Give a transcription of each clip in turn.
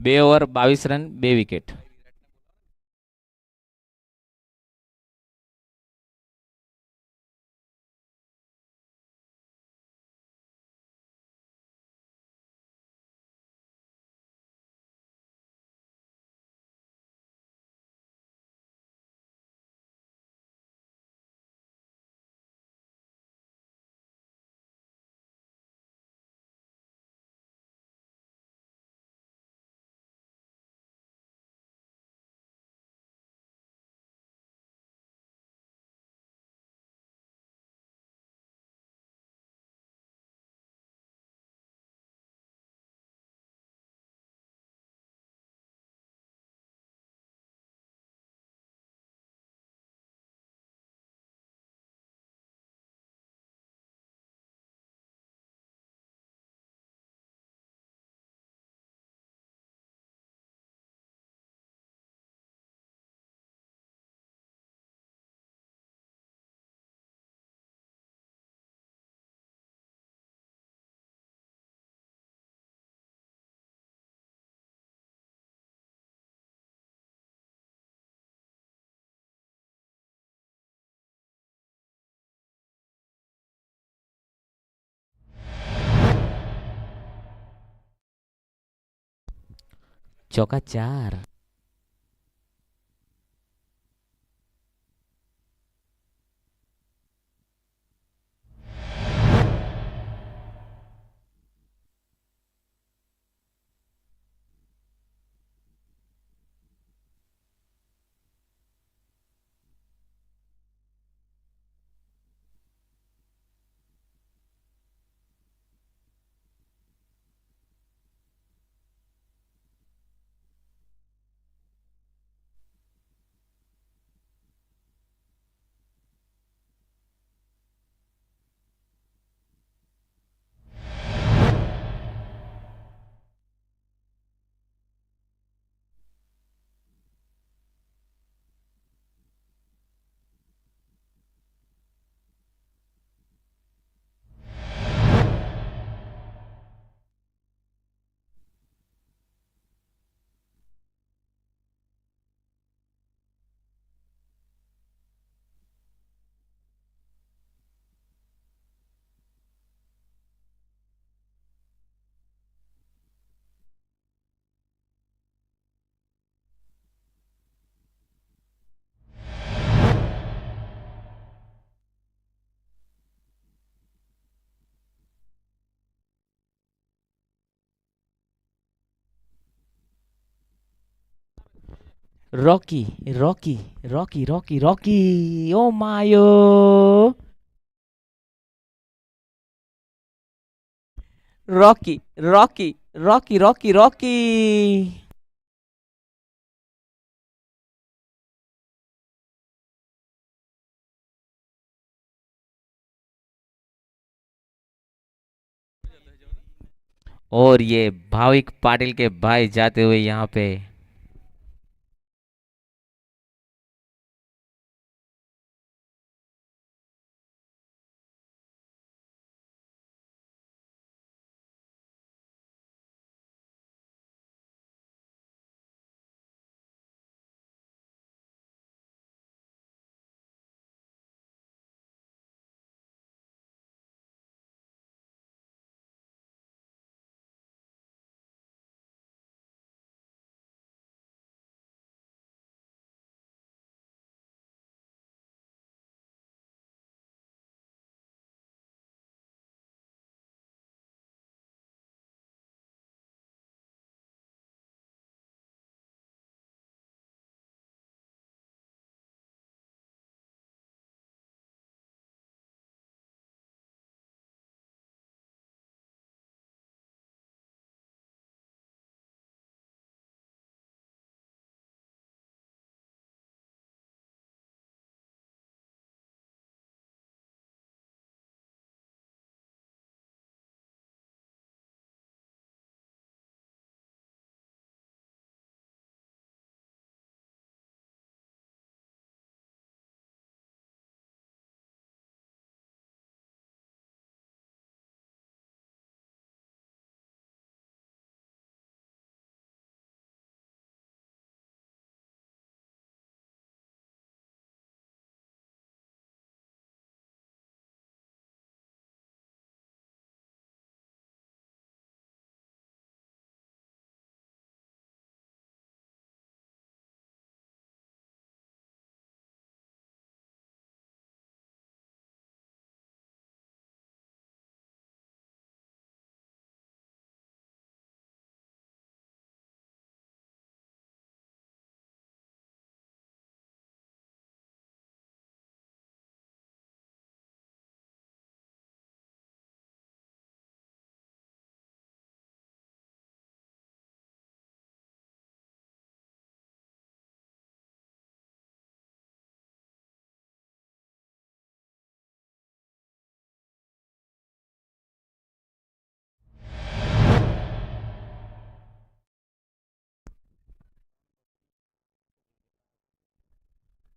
2 over 22 run 2 wicket. चौका 4। Rocky Rocky Rocky Rocky Rocky. ओ मायो। Rocky Rocky Rocky Rocky Rocky. और ये भाविक पाटिल के भाई जाते हुए यहाँ पे।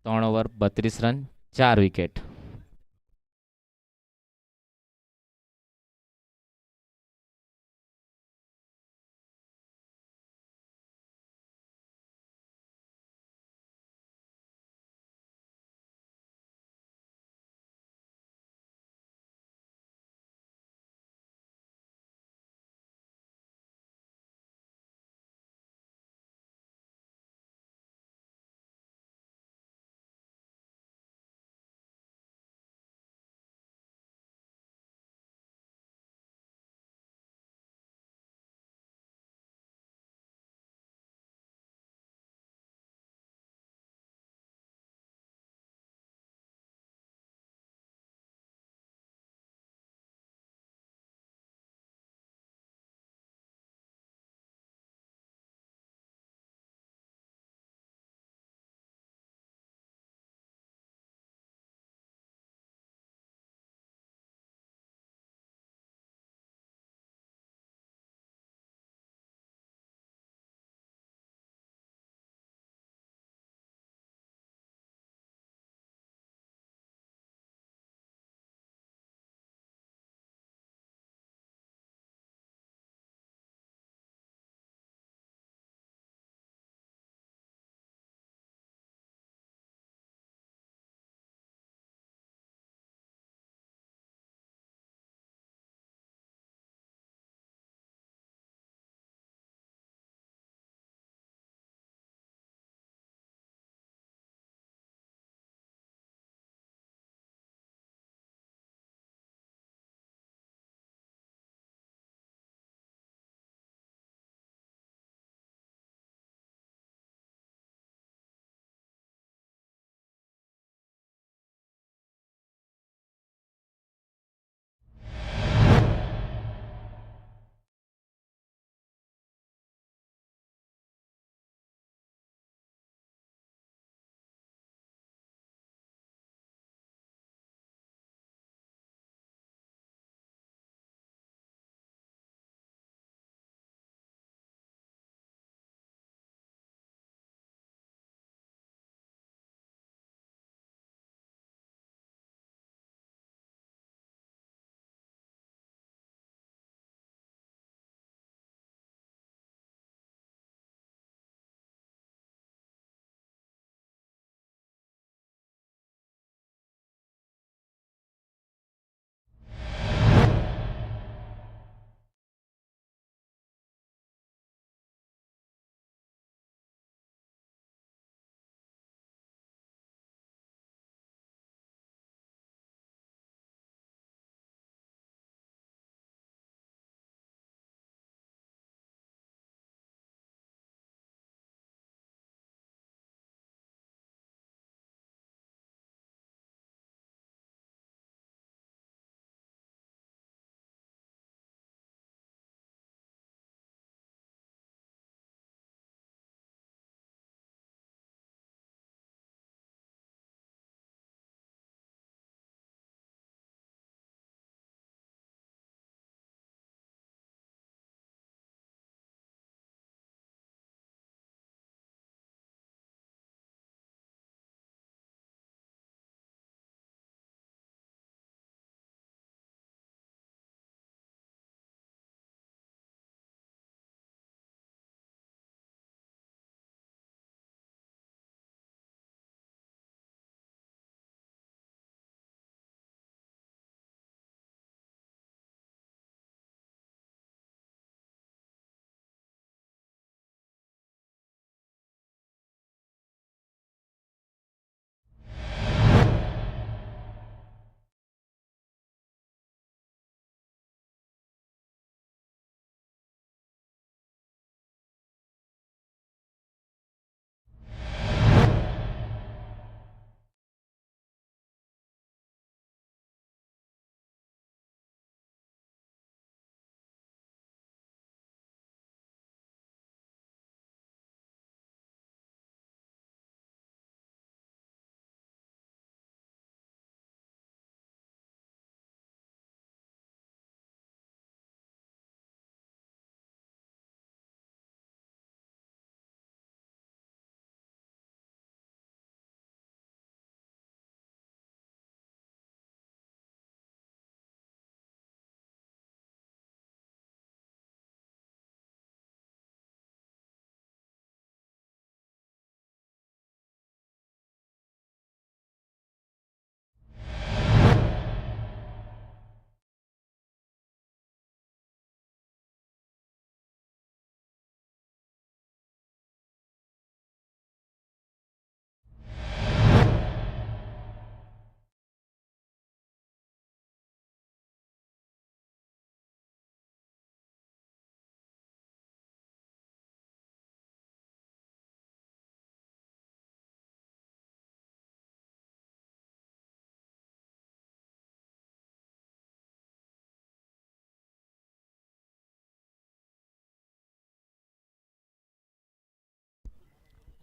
3 ઓવર 32 રન, 4 વિકેટ.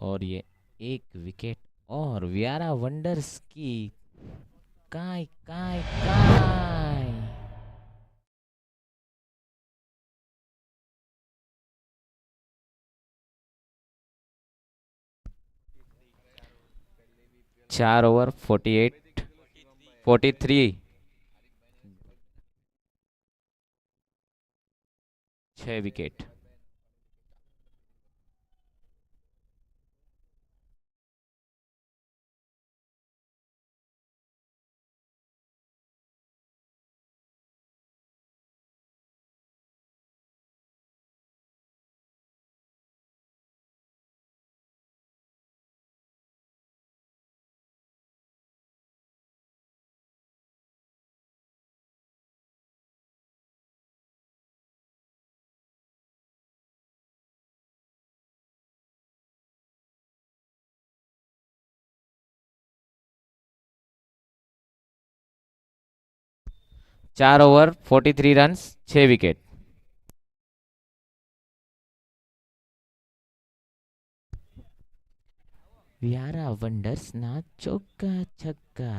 और ये एक विकेट और वियारा वंडर्स की काय काय काय। चार ओवर 48 43 छह विकेट। चार ओवर 43 रन्स छह विकेट। वियारा वंडर्स ना चौका छक्का।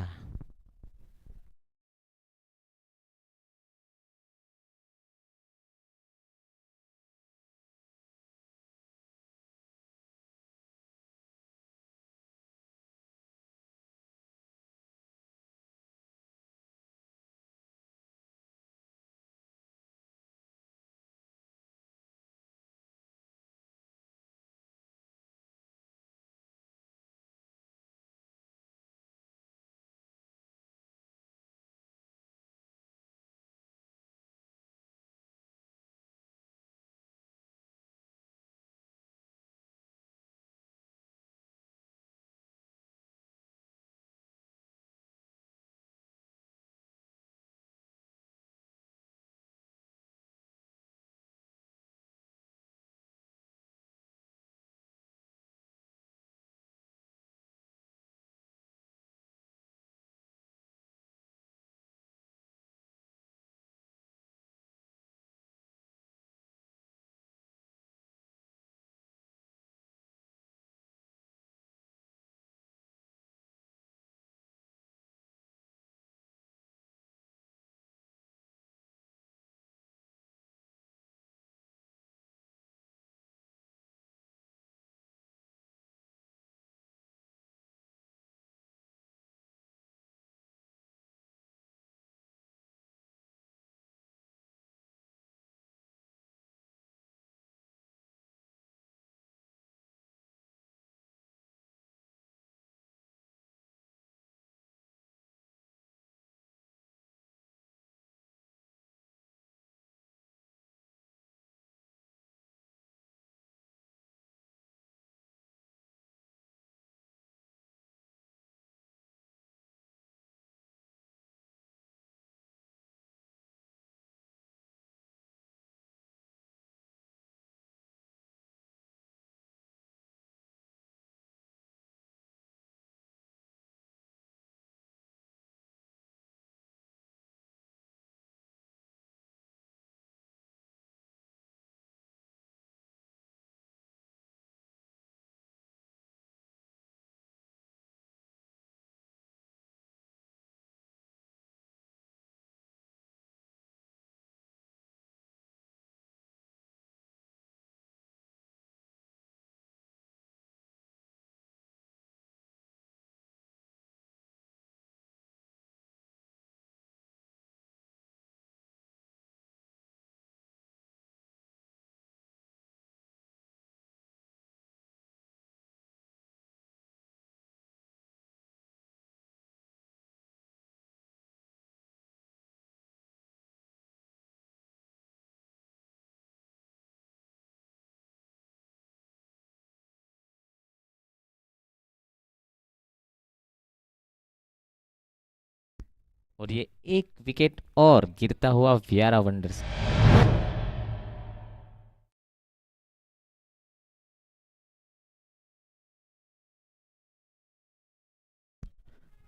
और ये एक विकेट और गिरता हुआ वियारा वंडर्स।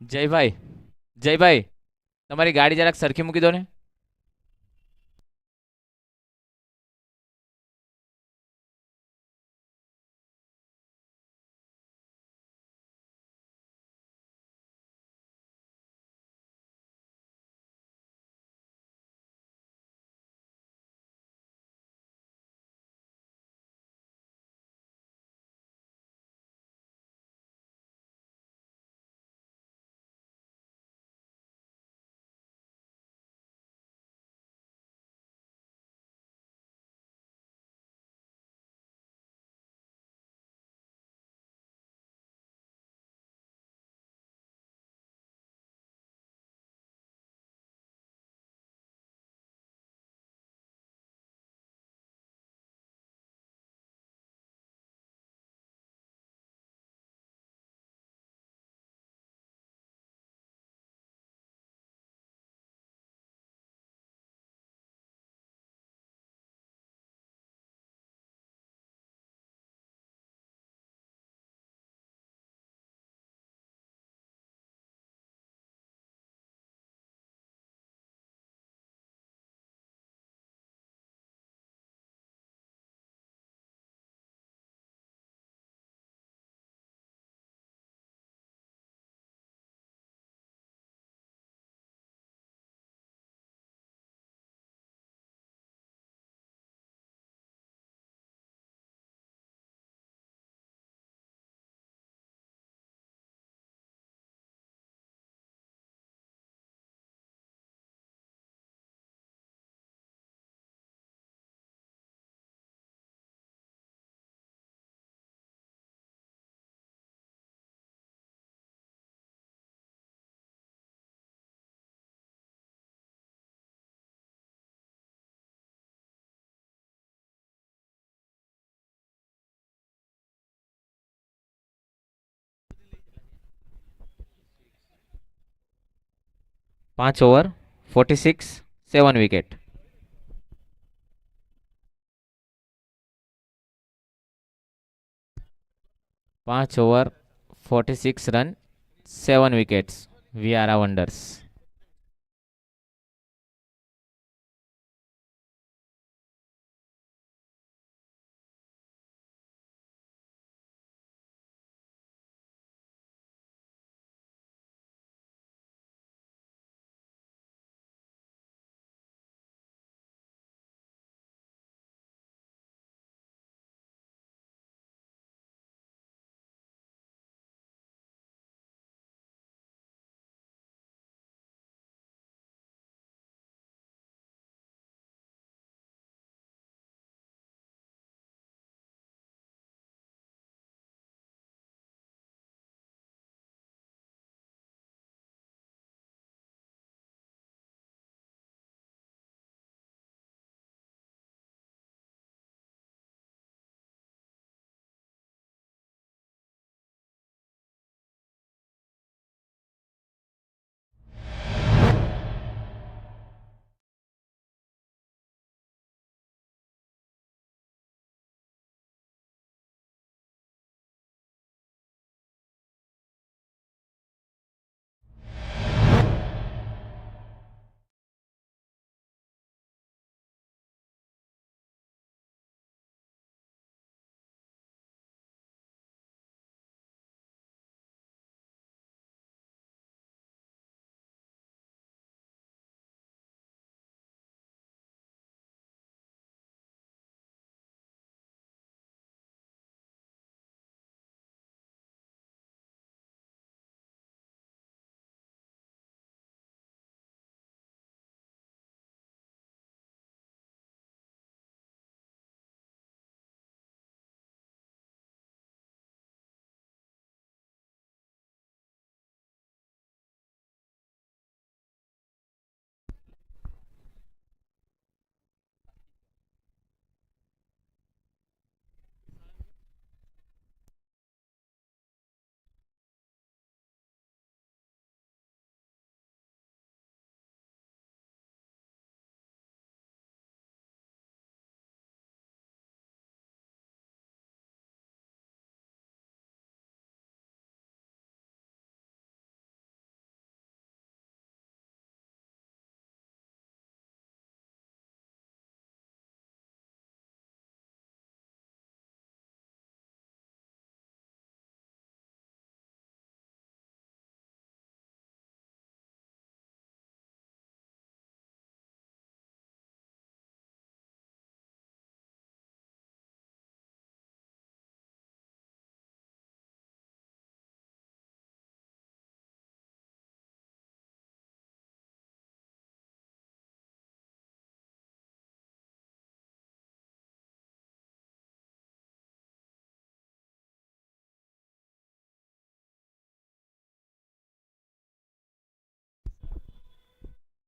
जय भाई, जय भाई, તમારી ગાડી જરાક સરખી મૂકી દો ને। 5 over 46 7 wicket. 5 over 46 run 7 wickets Vyara wonders.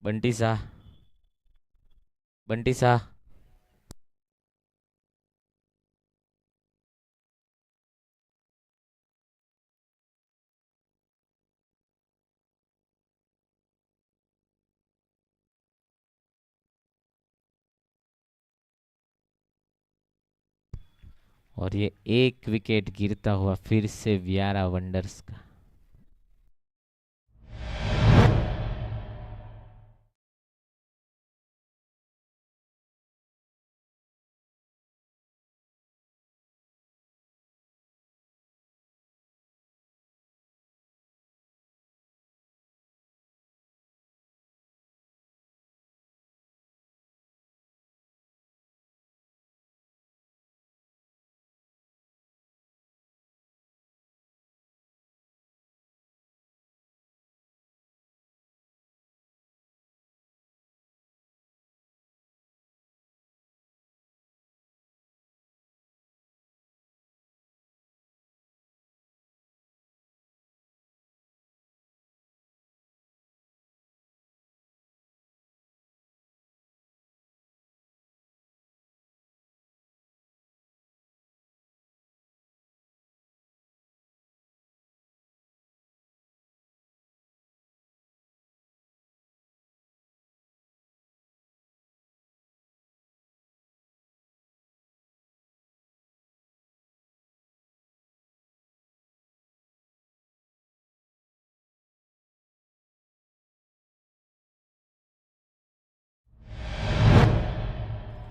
Bunty Shah, Bunty Shah. और ये एक विकेट गिरता हुआ फिर से वियारा वंडर्स का।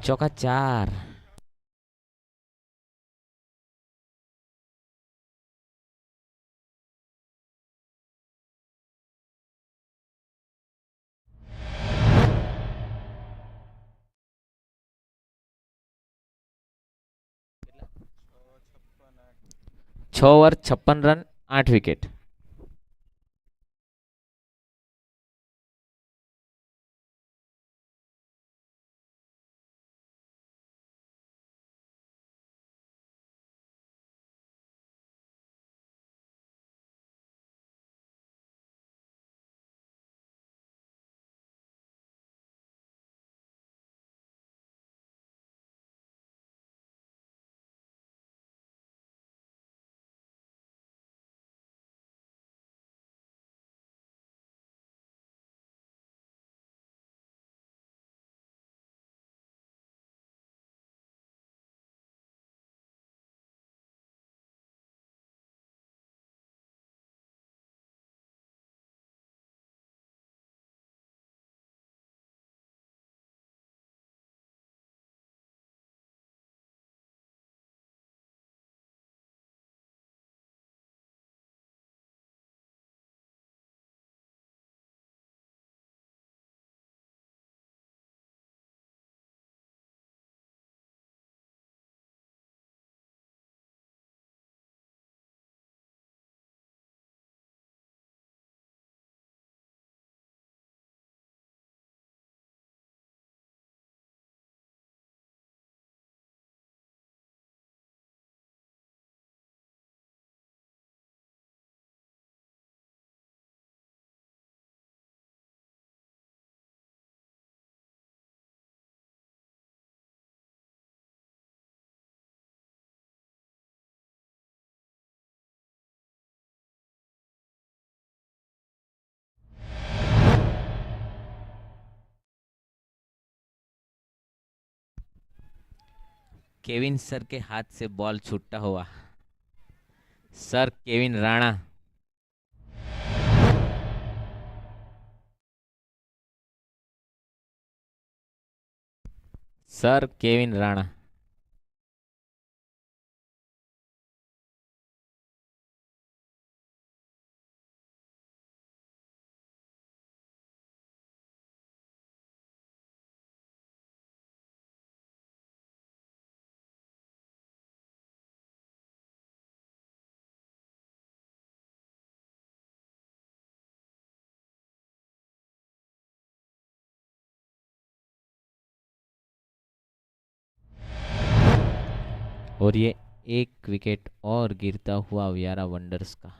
चौका 4। 6 over 56 run 8 wicket. Kevin sir के हाथ से बॉल छूटता हुआ। Sir Kevin Rana. Sir Kevin Rana. और ये एक विकेट और गिरता हुआ वियारा वंडर्स का।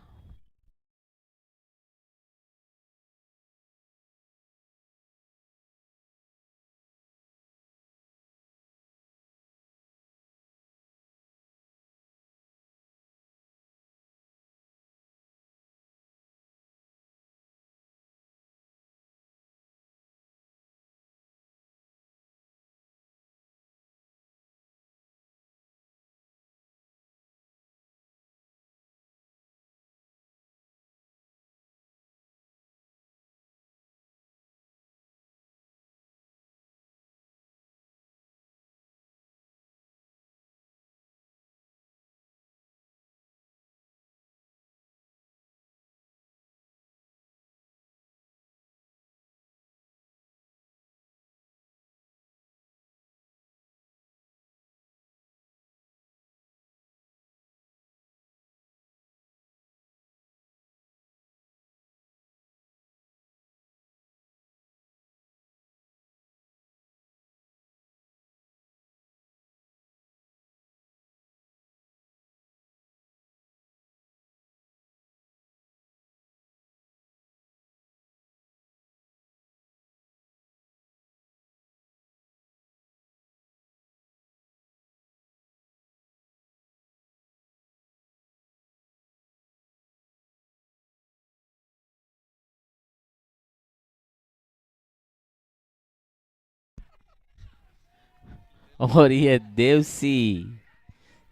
और ये देवसी।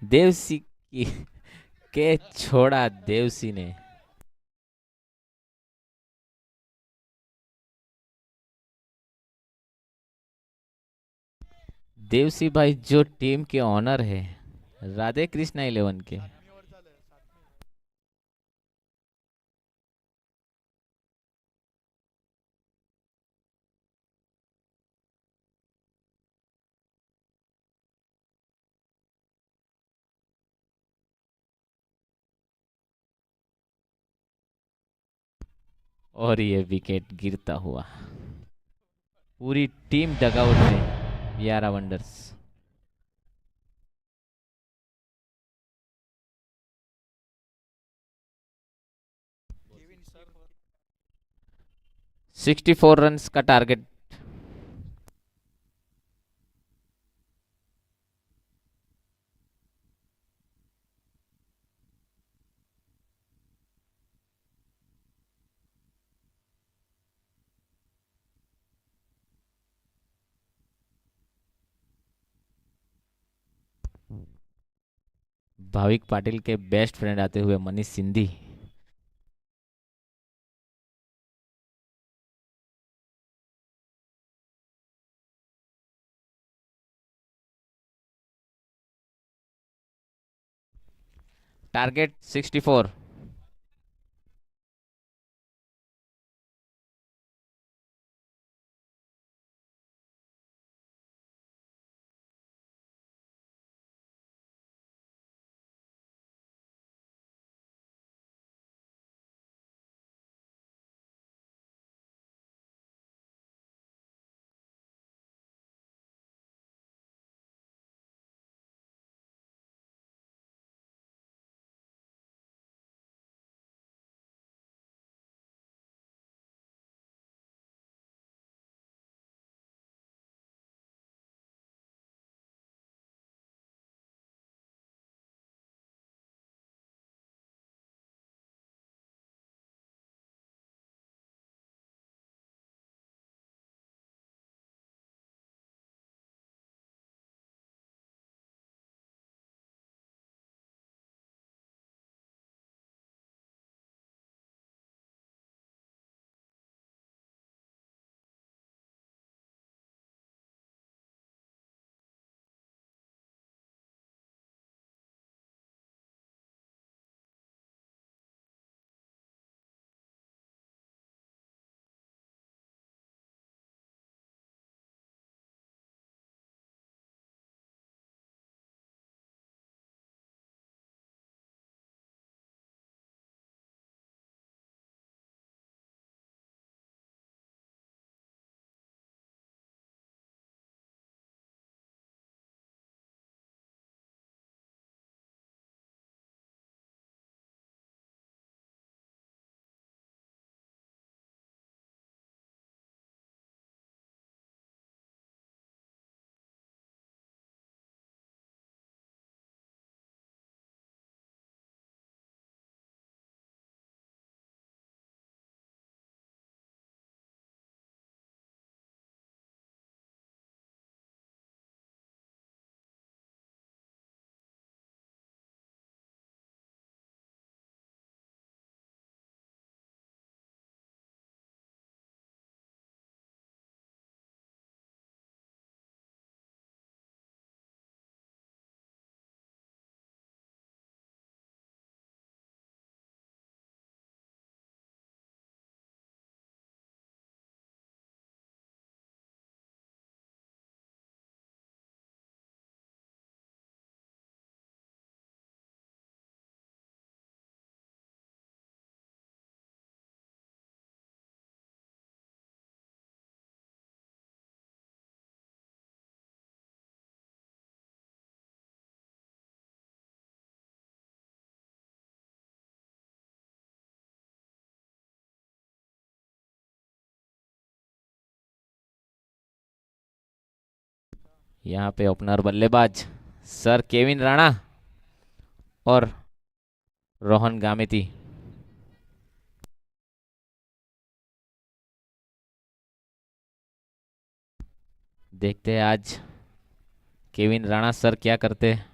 देवसी की के छोड़ा देवसी ने। देवसी भाई जो टीम के ऑनर है, राधे कृष्णा 11 के। और ये विकेट गिरता हुआ, पूरी टीम डगआउट में, वियारा वंडर्स। 64 रन्स का टारगेट। भाविक पाटिल के बेस्ट फ्रेंड आते हुए मनीष सिंधी। टारगेट 64। यहाँ पे ओपनर बल्लेबाज सर केविन राणा और रोहन गामेती। देखते हैं आज केविन राणा सर क्या करते हैं।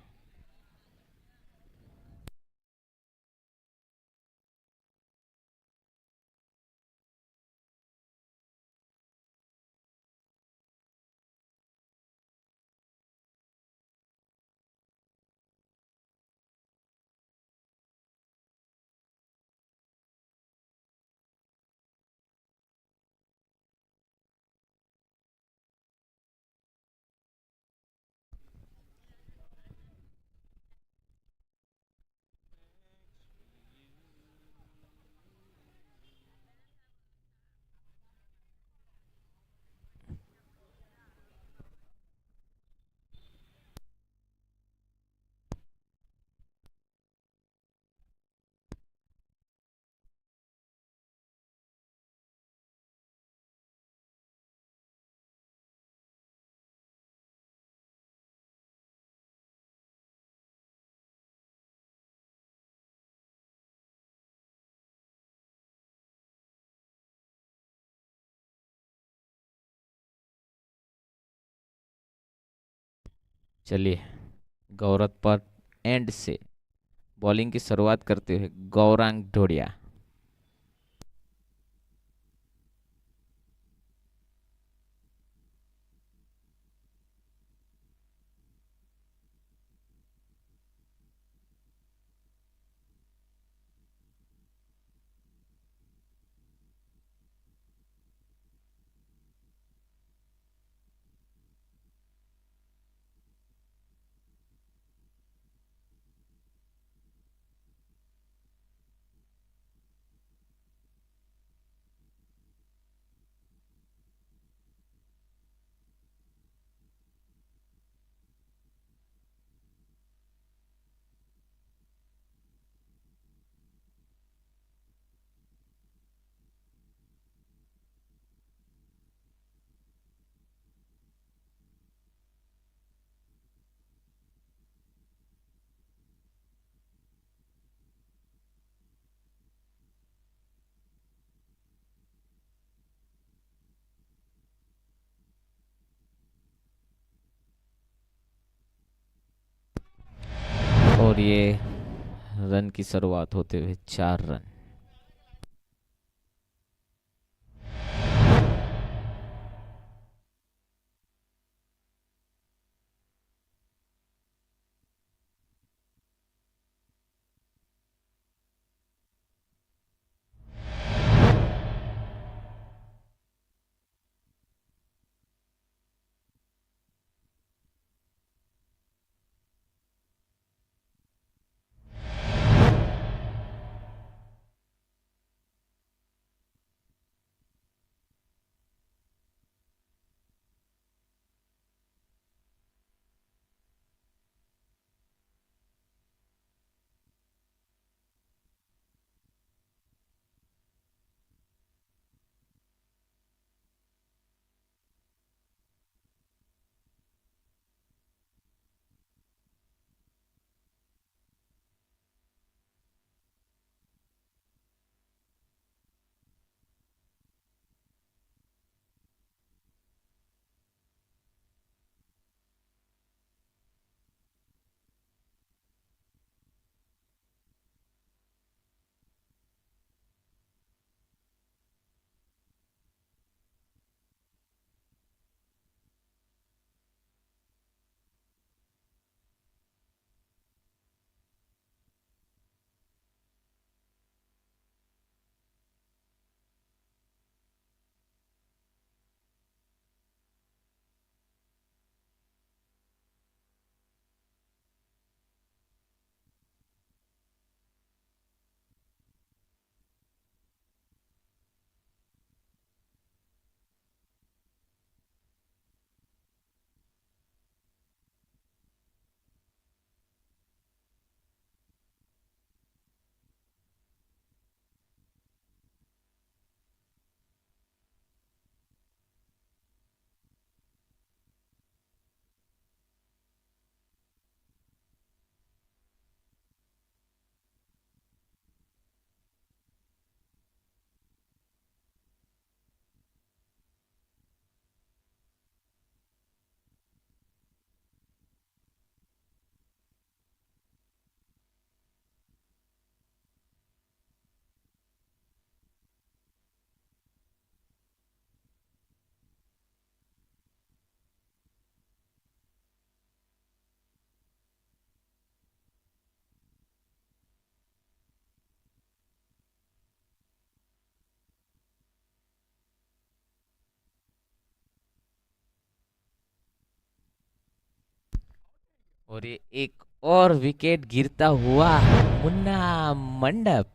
चलिए, गौरव पर एंड से बॉलिंग की शुरुआत करते हुए गौरांग ढोडिया। और ये रन की शुरुआत होते हुए 4 रन। और ये एक और विकेट गिरता हुआ मुन्ना मंडप।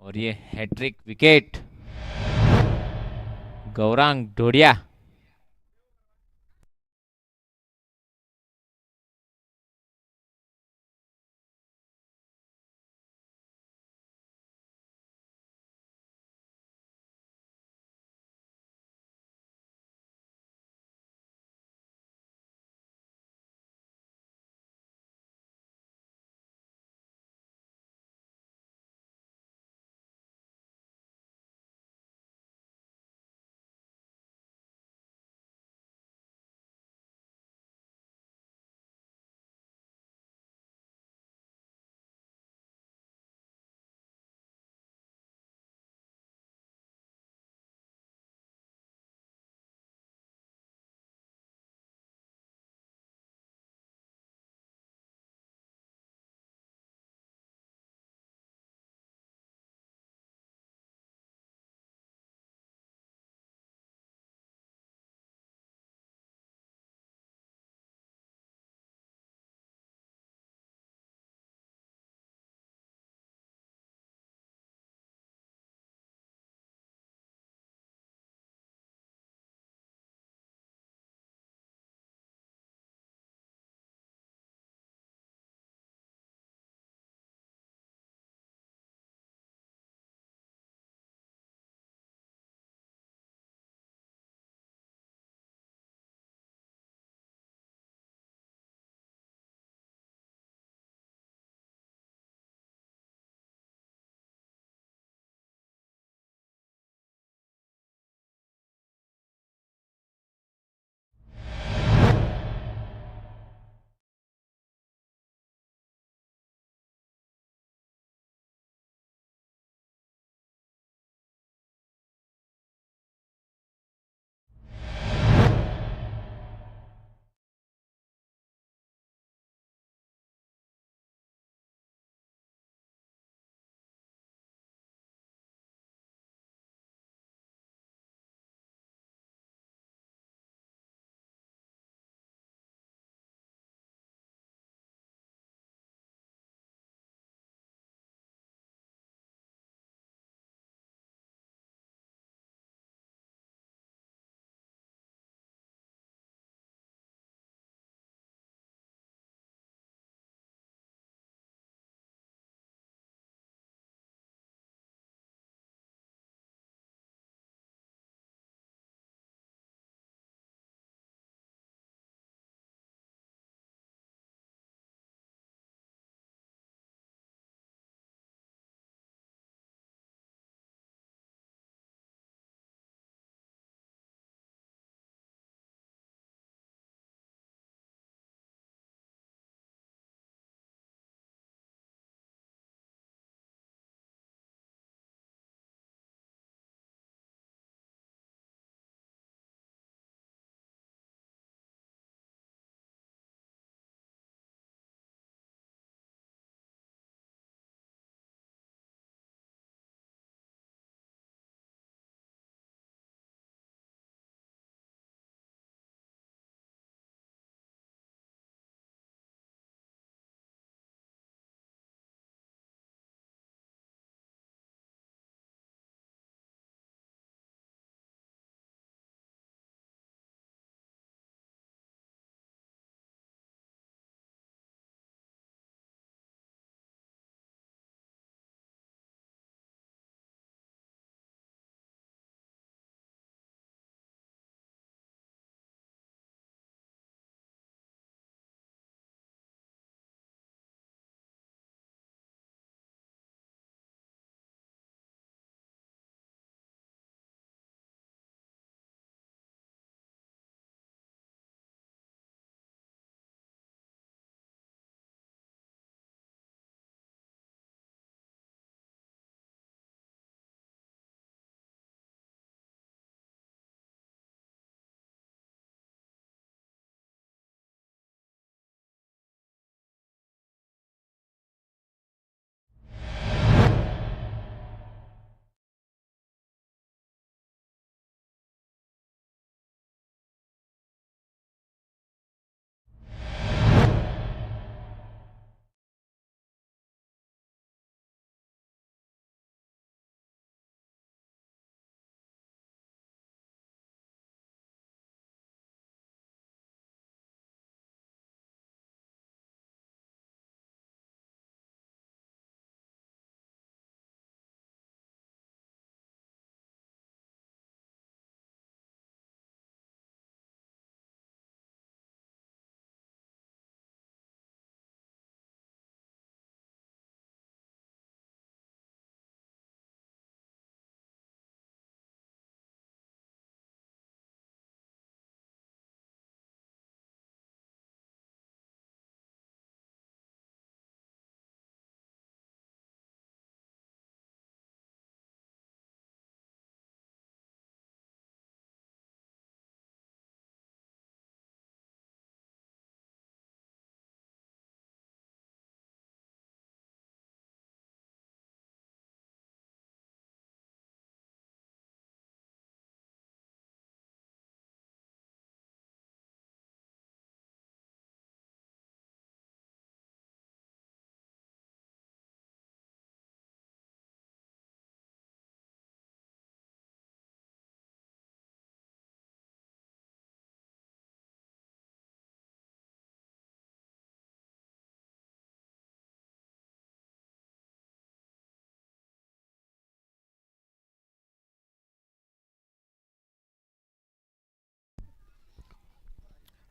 और ये हैट्रिक विकेट गौरांग ढोडिया।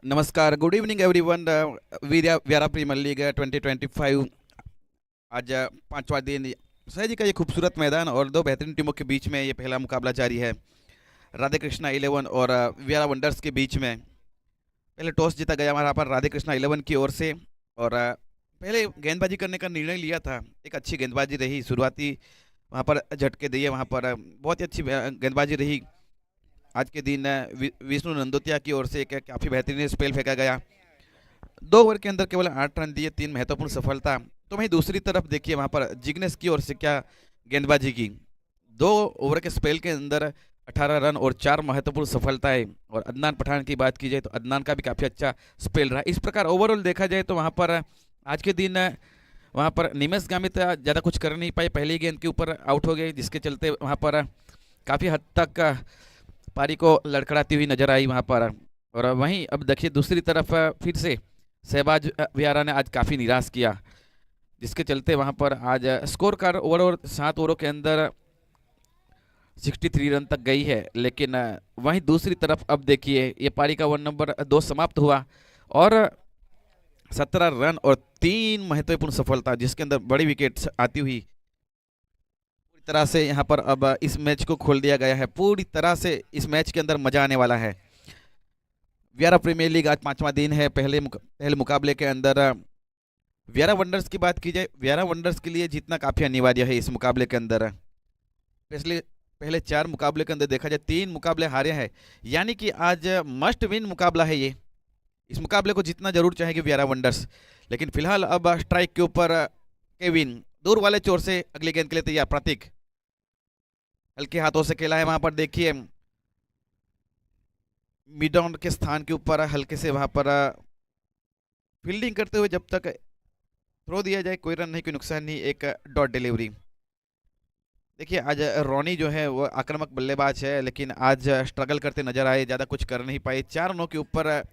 नमस्कार, good evening everyone. Vyara premier league 2025 आज पांचवा दिन। सही जी का ये खूबसूरत मैदान और दो बेहतरीन टीमों के बीच में ये पहला मुकाबला जारी है। राधे कृष्णा 11 और वियारा वंडर्स के बीच में पहले टॉस जीता गया वहाँ पर राधे कृष्णा 11 की ओर से, और पहले गेंदबाजी करने का निर्णय लिया था। एक अच्छी गेंदबाजी रही, शुरुआती वहाँ पर झटके दिए, वहाँ पर बहुत ही अच्छी गेंदबाजी रही। आज के दिन विष्णु नंदोतिया की ओर से एक काफ़ी बेहतरीन स्पेल फेंका गया। 2 ओवर के अंदर केवल 8 रन दिए, 3 महत्वपूर्ण सफलता। तो वहीं दूसरी तरफ देखिए वहाँ पर जिग्नेश की ओर से क्या गेंदबाजी की। 2 ओवर के स्पेल के अंदर 18 रन और 4 महत्वपूर्ण सफलताएं। और अदनान पठान की बात की जाए तो अदनान का भी काफ़ी अच्छा स्पेल रहा। इस प्रकार ओवरऑल देखा जाए तो वहाँ पर आज के दिन वहाँ पर निमेश गामित ज़्यादा कुछ कर नहीं पाए, पहली गेंद के ऊपर आउट हो गए, जिसके चलते वहाँ पर काफ़ी हद तक पारी को लड़खड़ाती हुई नजर आई वहाँ पर। और वहीं अब देखिए दूसरी तरफ फिर से शहबाज वियारा ने आज काफ़ी निराश किया, जिसके चलते वहाँ पर आज स्कोर कार्ड ओवर 7 ओवरों के अंदर 63 रन तक गई है। लेकिन वहीं दूसरी तरफ अब देखिए ये पारी का 1 नंबर 2 समाप्त हुआ और 17 रन और 3 महत्वपूर्ण सफलता, जिसके अंदर बड़ी विकेट आती हुई पूरी तरह से यहाँ पर अब इस मैच को खोल दिया गया है। पूरी तरह से इस मैच के अंदर मजा आने वाला है। वियारा प्रीमियर लीग आज 5वां दिन है। पहले मुकाबले के अंदर वियारा वंडर्स की बात की जाए, वियारा वंडर्स के लिए जीतना काफ़ी अनिवार्य है इस मुकाबले के अंदर। पिछले पहले 4 मुकाबले के अंदर देखा जाए 3 मुकाबले हारे हैं, यानी कि आज मस्ट विन मुकाबला है ये। इस मुकाबले को जीतना जरूर चाहेगी वियारा वंडर्स। लेकिन फिलहाल अब स्ट्राइक के ऊपर केविन दूर वाले चोर से अगली गेंद के लिए तैयार। प्रतीक हल्के हाथों से खेला है, वहां पर देखिए मिड ऑन के स्थान के ऊपर हल्के से वहां पर फील्डिंग करते हुए जब तक थ्रो दिया जाए कोई रन नहीं, कोई नुकसान नहीं, एक डॉट डिलीवरी। देखिए आज रोनी जो है वो आक्रामक बल्लेबाज है, लेकिन आज स्ट्रगल करते नजर आए, ज़्यादा कुछ कर नहीं पाए, 4 रनों के ऊपर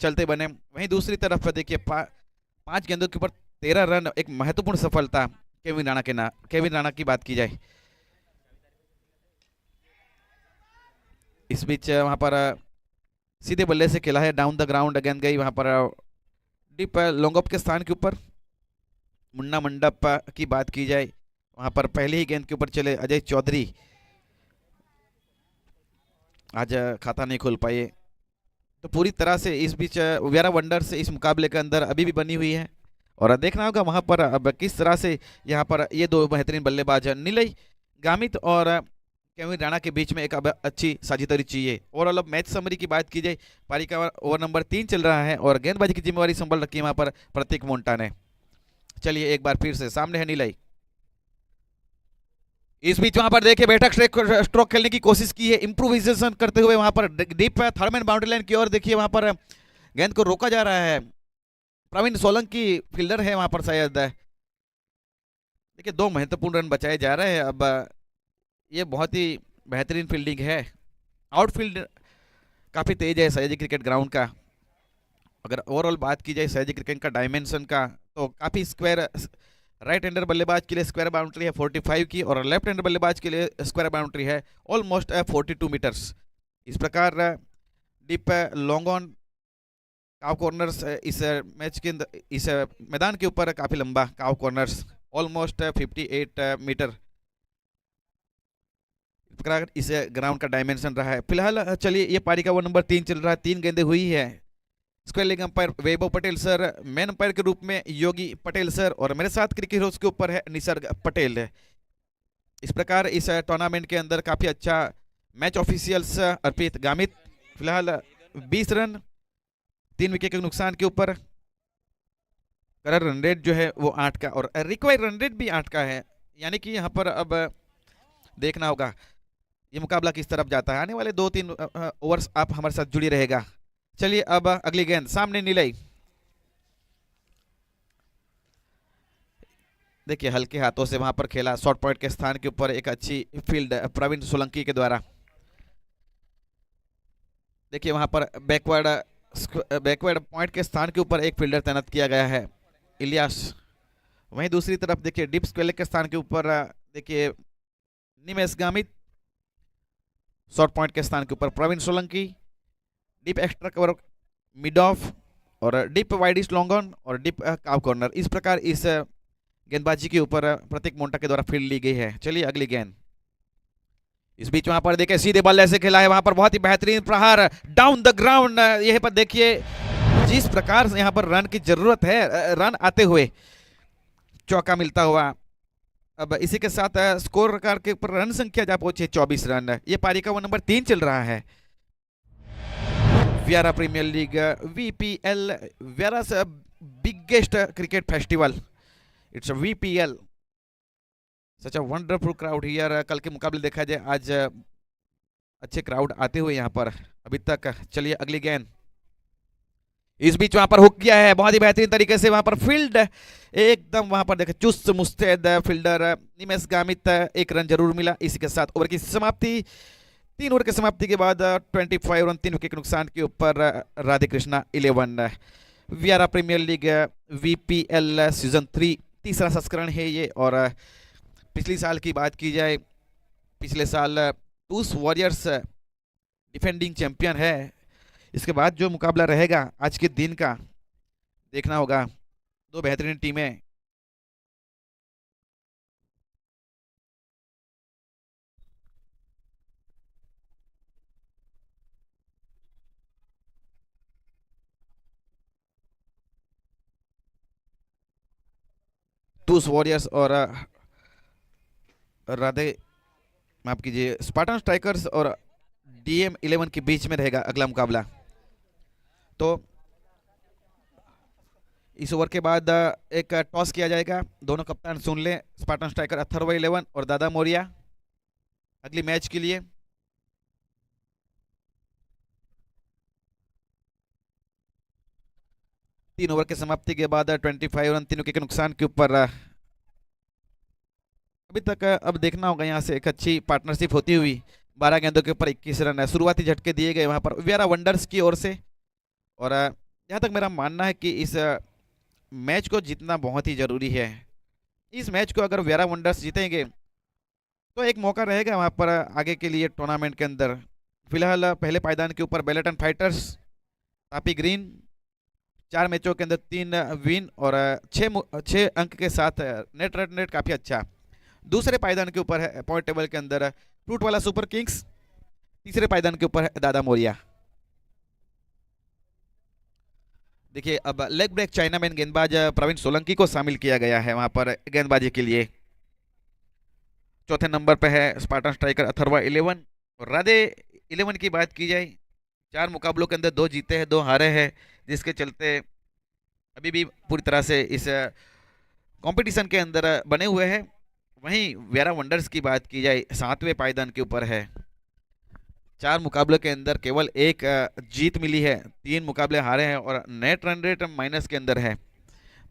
चलते बने। वहीं दूसरी तरफ देखिए 5 गेंदों के ऊपर 13 रन, एक महत्वपूर्ण सफलता केविन राणा की बात की जाए। इस बीच वहां पर सीधे बल्ले से खेला है, डाउन द ग्राउंड गेंद गई वहां पर डीप लॉन्ग ऑफ के स्थान के ऊपर। मुन्ना मंडप की बात की जाए, वहां पर पहले ही गेंद के ऊपर चले अजय चौधरी, आज खाता नहीं खोल पाए। तो पूरी तरह से इस बीच वियारा वंडर्स इस मुकाबले के अंदर अभी भी बनी हुई है, और देखना होगा वहां पर अब किस तरह से यहाँ पर ये दो बेहतरीन बल्लेबाज नीलय गामित और केविन राणा के बीच में एक अब अच्छी साझेदारी चाहिए। ओवरऑल अब मैच समरी की बात की जाए, पारी का ओवर नंबर 3 चल रहा है और गेंदबाजी की जिम्मेवारी संभाल रखी है वहां पर प्रतीक मोन्टा ने। चलिए एक बार फिर से सामने है नीलय। इस बीच वहां पर देखिए बैठक स्ट्रोक खेलने की कोशिश की है, इंप्रोवाइजेशन करते हुए वहां पर deep third man boundary line की ओर देखिए वहां पर गेंद को रोका जा रहा है। प्रवीण सोलंकी फील्डर है वहां पर शायद। देखिए 2 महत्वपूर्ण रन बचाए जा रहे हैं। अब ये बहुत ही बेहतरीन फील्डिंग है, आउटफील्ड काफ़ी तेज है सयाजी क्रिकेट ग्राउंड का। अगर ओवरऑल बात की जाए सयाजी क्रिकेट का डायमेंशन का, तो काफ़ी स्क्वायर, राइट हैंडर बल्लेबाज के लिए स्क्वायर बाउंड्री है 45 की, और लेफ्ट हैंडर बल्लेबाज के लिए स्क्वायर बाउंड्री है ऑलमोस्ट 42 मीटर्स। इस प्रकार डीप लॉन्ग ऑन काव कॉर्नर्स इस मैच के अंदर, इस मैदान के ऊपर काफ़ी लंबा काव कॉर्नर्स ऑलमोस्ट 58 मीटर इस ग्राउंड का डायमेंशन रहा है। फिलहाल चलिए ये पारी का 1 नंबर 3 चल रहा है, 3 गेंदें हुई है। स्क्वायर लेग अंपायर वैभव पटेल सर, मैन अंपायर के रूप में योगी पटेल सर, और मेरे साथ क्रिकेट हाउस के ऊपर है निसर्ग पटेल। इस प्रकार इस टूर्नामेंट के अंदर काफ़ी अच्छा मैच ऑफिशियल्स अर्पित गामित फिलहाल 20 रन 3 विकेट के नुकसान के ऊपर। करंट रन रेट जो है वो 8 का, और रिक्वायर्ड रन रेट भी 8 का है, यानी कि यहाँ पर अब देखना होगा ये मुकाबला किस तरफ जाता है। आने वाले 2-3 ओवर्स आप हमारे साथ जुड़ी रहेगा। चलिए अब अगली गेंद सामने नीलय। देखिए हल्के हाथों से वहां पर खेला, शॉर्ट पॉइंट के स्थान के ऊपर एक अच्छी फील्ड प्रवीण सोलंकी के द्वारा। देखिए वहां पर बैकवर्ड पॉइंट के स्थान के ऊपर एक फील्डर तैनात किया गया है, इलियास। वहीं दूसरी तरफ देखिए डीप स्क्वेयर के स्थान के ऊपर देखिए निमेश गामित, शॉर्ट पॉइंट के स्थान के ऊपर Praveen Solanki, deep extra cover mid off और डिप वाइडिश लॉन्ग ऑन और डिप काव कॉर्नर, इस प्रकार इस गेंदबाजी के ऊपर प्रतीक मोंटा के द्वारा फील्ड ली गई है। चलिए अगली गेंद। इस बीच वहां पर देखिए सीधे बल्ले से खेला है, वहां पर बहुत ही बेहतरीन प्रहार डाउन द ग्राउंड। यहीं पर देखिए जिस प्रकार से यहाँ पर रन की जरूरत है, रन आते हुए चौका मिलता हुआ। अब इसी के साथ स्कोर कार्ड के ऊपर रन संख्या जा पहुंची 24 रन। ये पारी का वो नंबर 3 चल रहा है। Vyara premier league VPL, Vyara's biggest cricket festival, it's VPL. Such a wonderful crowd here. कल के मुकाबले देखा जाए आज अच्छे क्राउड आते हुए यहाँ पर अभी तक। चलिए अगली गेंद। इस बीच वहां पर हुक किया है बहुत ही बेहतरीन तरीके से, वहां पर फील्ड एकदम, वहां पर देखे चुस्त मुस्तैद फील्डर निमेश गामित, एक रन जरूर मिला। इसी के साथ ओवर की समाप्ति। 3 ओवर की समाप्ति के बाद 25 रन 3 विकेट के नुकसान के ऊपर Radhe Krishna 11। Vyara premier league VPL season 3 तीसरा संस्करण है ये। और पिछली साल की बात की जाए, पिछले साल टूस वॉरियर्स डिफेंडिंग चैंपियन है। इसके बाद जो मुकाबला रहेगा आज के दिन का देखना होगा। दो बेहतरीन टीमें टूस वॉरियर्स और राधे, माफ कीजिए, स्पार्टन स्ट्राइकर्स और डीएम 11 के बीच में रहेगा अगला मुकाबला। तो इस ओवर के बाद एक टॉस किया जाएगा। दोनों कप्तान सुन लें, स्पार्टन स्ट्राइकर अथर्व 11 और दादा मोरिया अगली मैच के लिए। तीन ओवर की समाप्ति के बाद 25 रन 3 विकेट के नुकसान के ऊपर अभी तक अब देखना होगा यहाँ से एक अच्छी पार्टनरशिप होती हुई। 12 गेंदों के ऊपर 21 रन है। शुरुआती झटके दिए गए वहां पर वियारा वंडर्स की ओर से। और जहाँ तक मेरा मानना है कि इस मैच को जीतना बहुत ही ज़रूरी है। इस मैच को अगर वियारा वंडर्स जीतेंगे तो एक मौका रहेगा वहाँ पर आगे के लिए टूर्नामेंट के अंदर। फिलहाल पहले पायदान के ऊपर बेलेटन फाइटर्स तापी ग्रीन 4 मैचों के अंदर 3 विन और 6 अंक के साथ नेट रन रेट काफ़ी अच्छा। दूसरे पायदान के ऊपर है पॉइंट टेबल के अंदर फ्रूट वाला सुपर किंग्स। तीसरे पायदान के ऊपर है दादा मोरिया। देखिए अब लेग ब्रेक चाइनामैन गेंदबाज प्रवीण सोलंकी को शामिल किया गया है वहां पर गेंदबाजी के लिए। चौथे नंबर पे है स्पार्टन स्ट्राइकर अथर्वा 11। और राधे 11 की बात की जाए, 4 मुकाबलों के अंदर 2 जीते हैं 2 हारे हैं, जिसके चलते अभी भी पूरी तरह से इस कंपटीशन के अंदर बने हुए हैं। वहीं वियारा वंडर्स की बात की जाए 7वें पायदान के ऊपर है। 4 मुकाबलों के अंदर केवल 1 जीत मिली है, 3 मुकाबले हारे हैं और नेट रन रेट माइनस के अंदर है।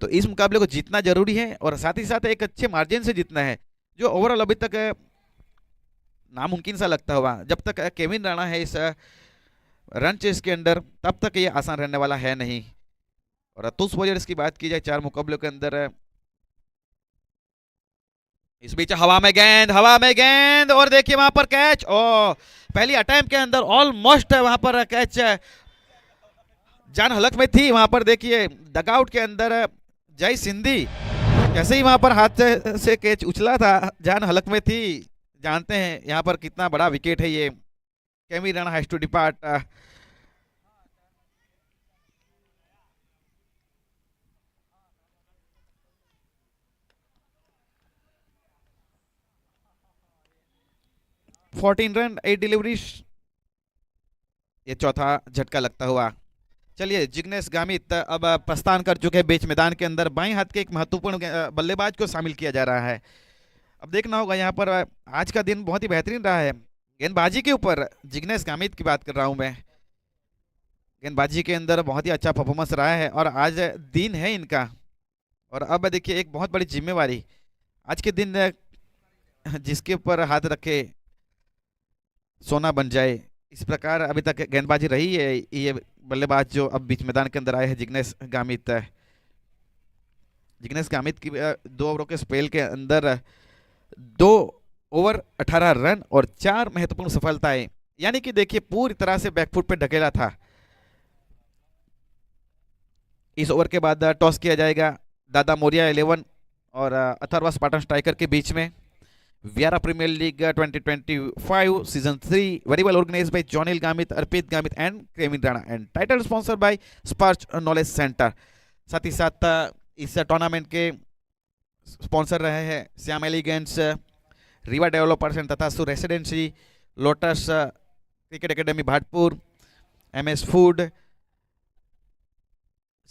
तो इस मुकाबले को जीतना जरूरी है और साथ ही साथ एक अच्छे मार्जिन से जीतना है, जो ओवरऑल अभी तक नामुमकिन सा लगता हुआ। जब तक केविन राणा है इस रन चेस के अंदर तब तक ये आसान रहने वाला है नहीं। और तुस वॉरियर्स की बात की जाए 4 मुकाबलों के अंदर, इस बीच हवा में गेंद और देखिए वहां पर कैच। ओ पहली अटैम्प्ट के अंदर ऑलमोस्ट वहां पर कैच जान हलक में थी। वहां पर देखिए डगआउट के अंदर जय सिंधी जैसे ही वहां पर हाथ से कैच उछला था, जान हलक में थी। जानते हैं यहाँ पर कितना बड़ा विकेट है ये। Kevin Rana has to depart. Fourteen run 8 deliveries, ये चौथा झटका लगता हुआ। चलिए जिग्नेश गामित अब प्रस्थान कर चुके हैं बीच मैदान के अंदर। बाएं हाथ के एक महत्वपूर्ण बल्लेबाज को शामिल किया जा रहा है। अब देखना होगा यहाँ पर आज का दिन बहुत ही बेहतरीन रहा है गेंदबाजी के ऊपर। जिग्नेश गामित की बात कर रहा हूँ मैं। गेंदबाजी के अंदर बहुत ही अच्छा परफॉर्मेंस रहा है और आज दिन है इनका। और अब देखिए एक बहुत बड़ी जिम्मेवारी आज के दिन, जिसके ऊपर हाथ रखे सोना बन जाए, इस प्रकार अभी तक गेंदबाजी रही है ये बल्लेबाज जो अब बीच मैदान के अंदर आए हैं जिग्नेश गामित। जिग्नेश गामित की 2 ओवरों के स्पेल के अंदर 2 ओवर 18 रन और 4 महत्वपूर्ण सफलताएं, यानी कि देखिए पूरी तरह से बैकफुट पे ढकेला था। इस ओवर के बाद टॉस किया जाएगा दादा मोरिया 11 और अथर्वा स्पार्टन स्ट्राइकर के बीच में। Vyara premier league 2025 season 3 very well organised by Jonil Gamit, Arpit Gamit and Kremin Rana and title sponsor by Sparsh knowledge centre. साथ ही साथ इस टूर्नामेंट के स्पॉन्सर रहे हैं Shyam elegants, Riva developers and Tathastu residency, lotus cricket academy Bhatpur, MS food,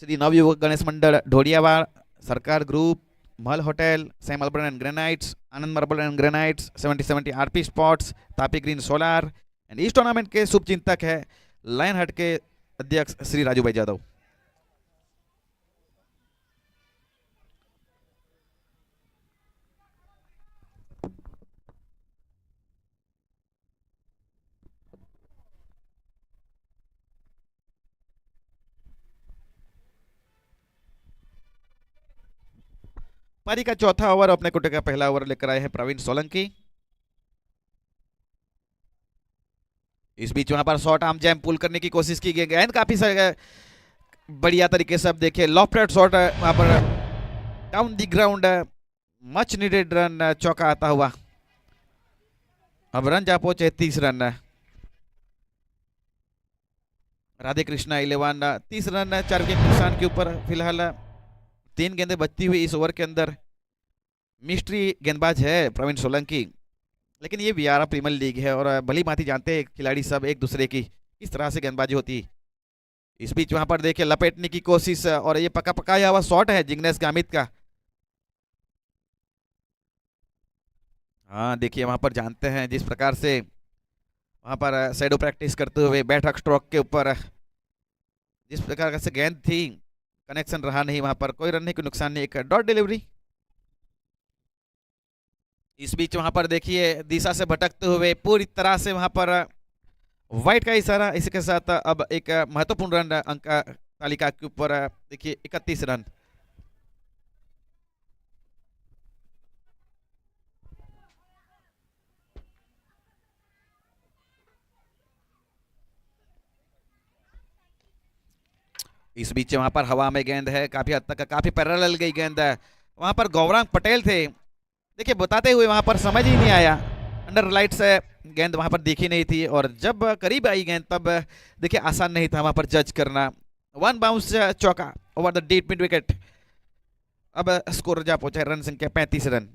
Shri Navyuvak Ganesh Mandal Dhodiyawad, Sarkar group, Mahal hotel, Sam marble and granites, Anand marble and granites, 7070 RP spots, Tapi green solar and इस tournament के शुभचिंतक है लायन हट के अध्यक्ष श्री राजू भाई यादव। पारी का चौथा ओवर अपने कोटे का पहला ओवर लेकर आए हैं प्रवीण सोलंकी। इस बीच वहां पर शॉर्ट आर्म जैम पुल करने की कोशिश की गई, गेंद काफी बढ़िया तरीके से अब देखिए लॉफ्टेड शॉट वहां पर down the ground, much needed run, चौका आता हुआ। अब रन जा पहुंचे 30 run. Radhe Krishna 11 30 run 4 wicket नुकसान के ऊपर फिलहाल 3 गेंदें बचती हुई इस ओवर के अंदर। मिस्ट्री गेंदबाज है प्रवीण सोलंकी, लेकिन ये वियारा प्रीमियर लीग है और भली भांति जानते हैं खिलाड़ी सब एक दूसरे की किस तरह से गेंदबाजी होती। इस बीच वहां पर देखिए लपेटने की कोशिश और ये पका पकाया हुआ शॉट है जिग्नेश गामित का। हाँ देखिए वहां पर जानते हैं जिस प्रकार से वहां पर शैडो प्रैक्टिस करते हुए बैठक स्ट्रोक के ऊपर जिस प्रकार से गेंद थी, कनेक्शन रहा नहीं, वहां पर कोई रन नहीं, कोई नुकसान नहीं, एक डॉट डिलीवरी। इस बीच वहां पर देखिए दिशा से भटकते हुए पूरी तरह से वहां पर वाइट का इशारा। इसी के साथ अब एक महत्वपूर्ण रन अंक तालिका के ऊपर देखिए 31 रन। इस बीच वहां पर हवा में गेंद है, काफी हद तक काफी पैरेलल गई गेंद है। वहां पर गौरांग पटेल थे, देखिए बताते हुए वहां पर समझ ही नहीं आया, अंडर लाइट से गेंद वहां पर दिखी नहीं थी और जब करीब आई गेंद तब देखिए आसान नहीं था वहां पर जज करना। 1 बाउंस चौका over the deep mid wicket. अब स्कोर जा पहुंचा रन संख्या 35 रन।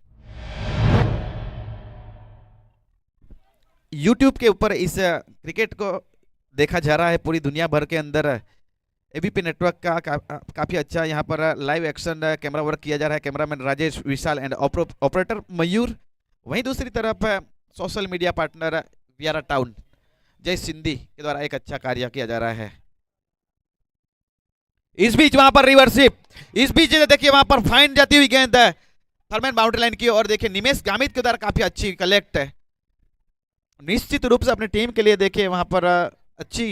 यूट्यूब के ऊपर इस क्रिकेट को देखा जा रहा है पूरी दुनिया भर के अंदर। एबीपी नेटवर्क का काफी अच्छा यहाँ पर लाइव एक्शन कैमरा वर्क किया जा रहा है, cameraman Rajesh Vishal and operator Mayur. वहीं दूसरी तरफ social media partner Vyara town Jay Sindhi के द्वारा एक अच्छा कार्य किया जा रहा है। इस बीच वहां पर रिवर्सिप, इस बीच देखिए वहां पर फाइन जाती हुई गेंद है थर्मैन बाउंड्री लाइन की और देखिए निमेश गामित के द्वारा काफी अच्छी कलेक्ट है। निश्चित रूप से अपनी टीम के लिए देखिए वहां पर अच्छी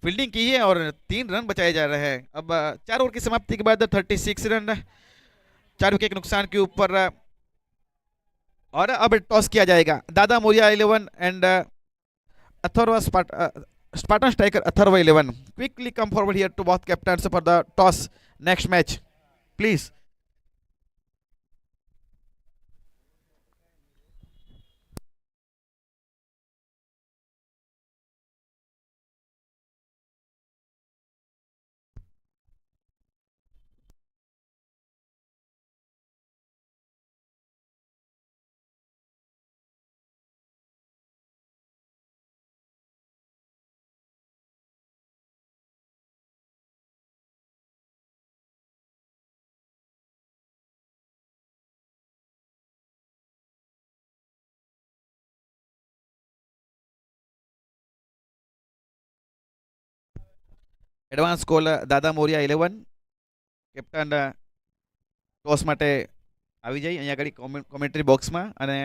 फील्डिंग की है और 3 रन बचाए जा रहे हैं। अब 4 ओवर की समाप्ति के बाद 36 रन 4 विकेट के नुकसान के ऊपर। और अब टॉस किया जाएगा Dada Moriya 11 and Atharva Spartan Striker Atharva 11 quickly come forward here to both captains for the toss next match please. Advance call Dada Moriya 11 captain toss માટે આવી જાય અહીંયા આગળ કોમેન્ટ્રી બોક્સમાં અને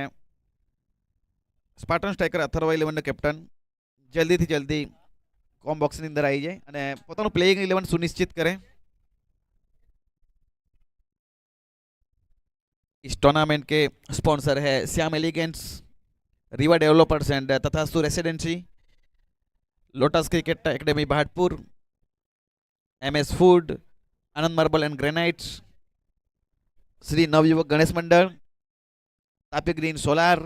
સ્પાર્ટન સ્ટ્રાઇકર અથર્વા 11 કેપ્ટન જલ્દીથી જલ્દી કોમ બોક્સની અંદર આવી જાય અને પોતાનું પ્લેઇંગ 11 સુનિશ્ચિત કરે। इस टूर्नामेंट के स्पॉन्सर है Shyam elegants, Riva developers and Tathastu residency, lotus cricket academy Bhatpur, MS food, Anand marble and granites, Shri Navyuvak Ganesh Mandal, Tapi green solar,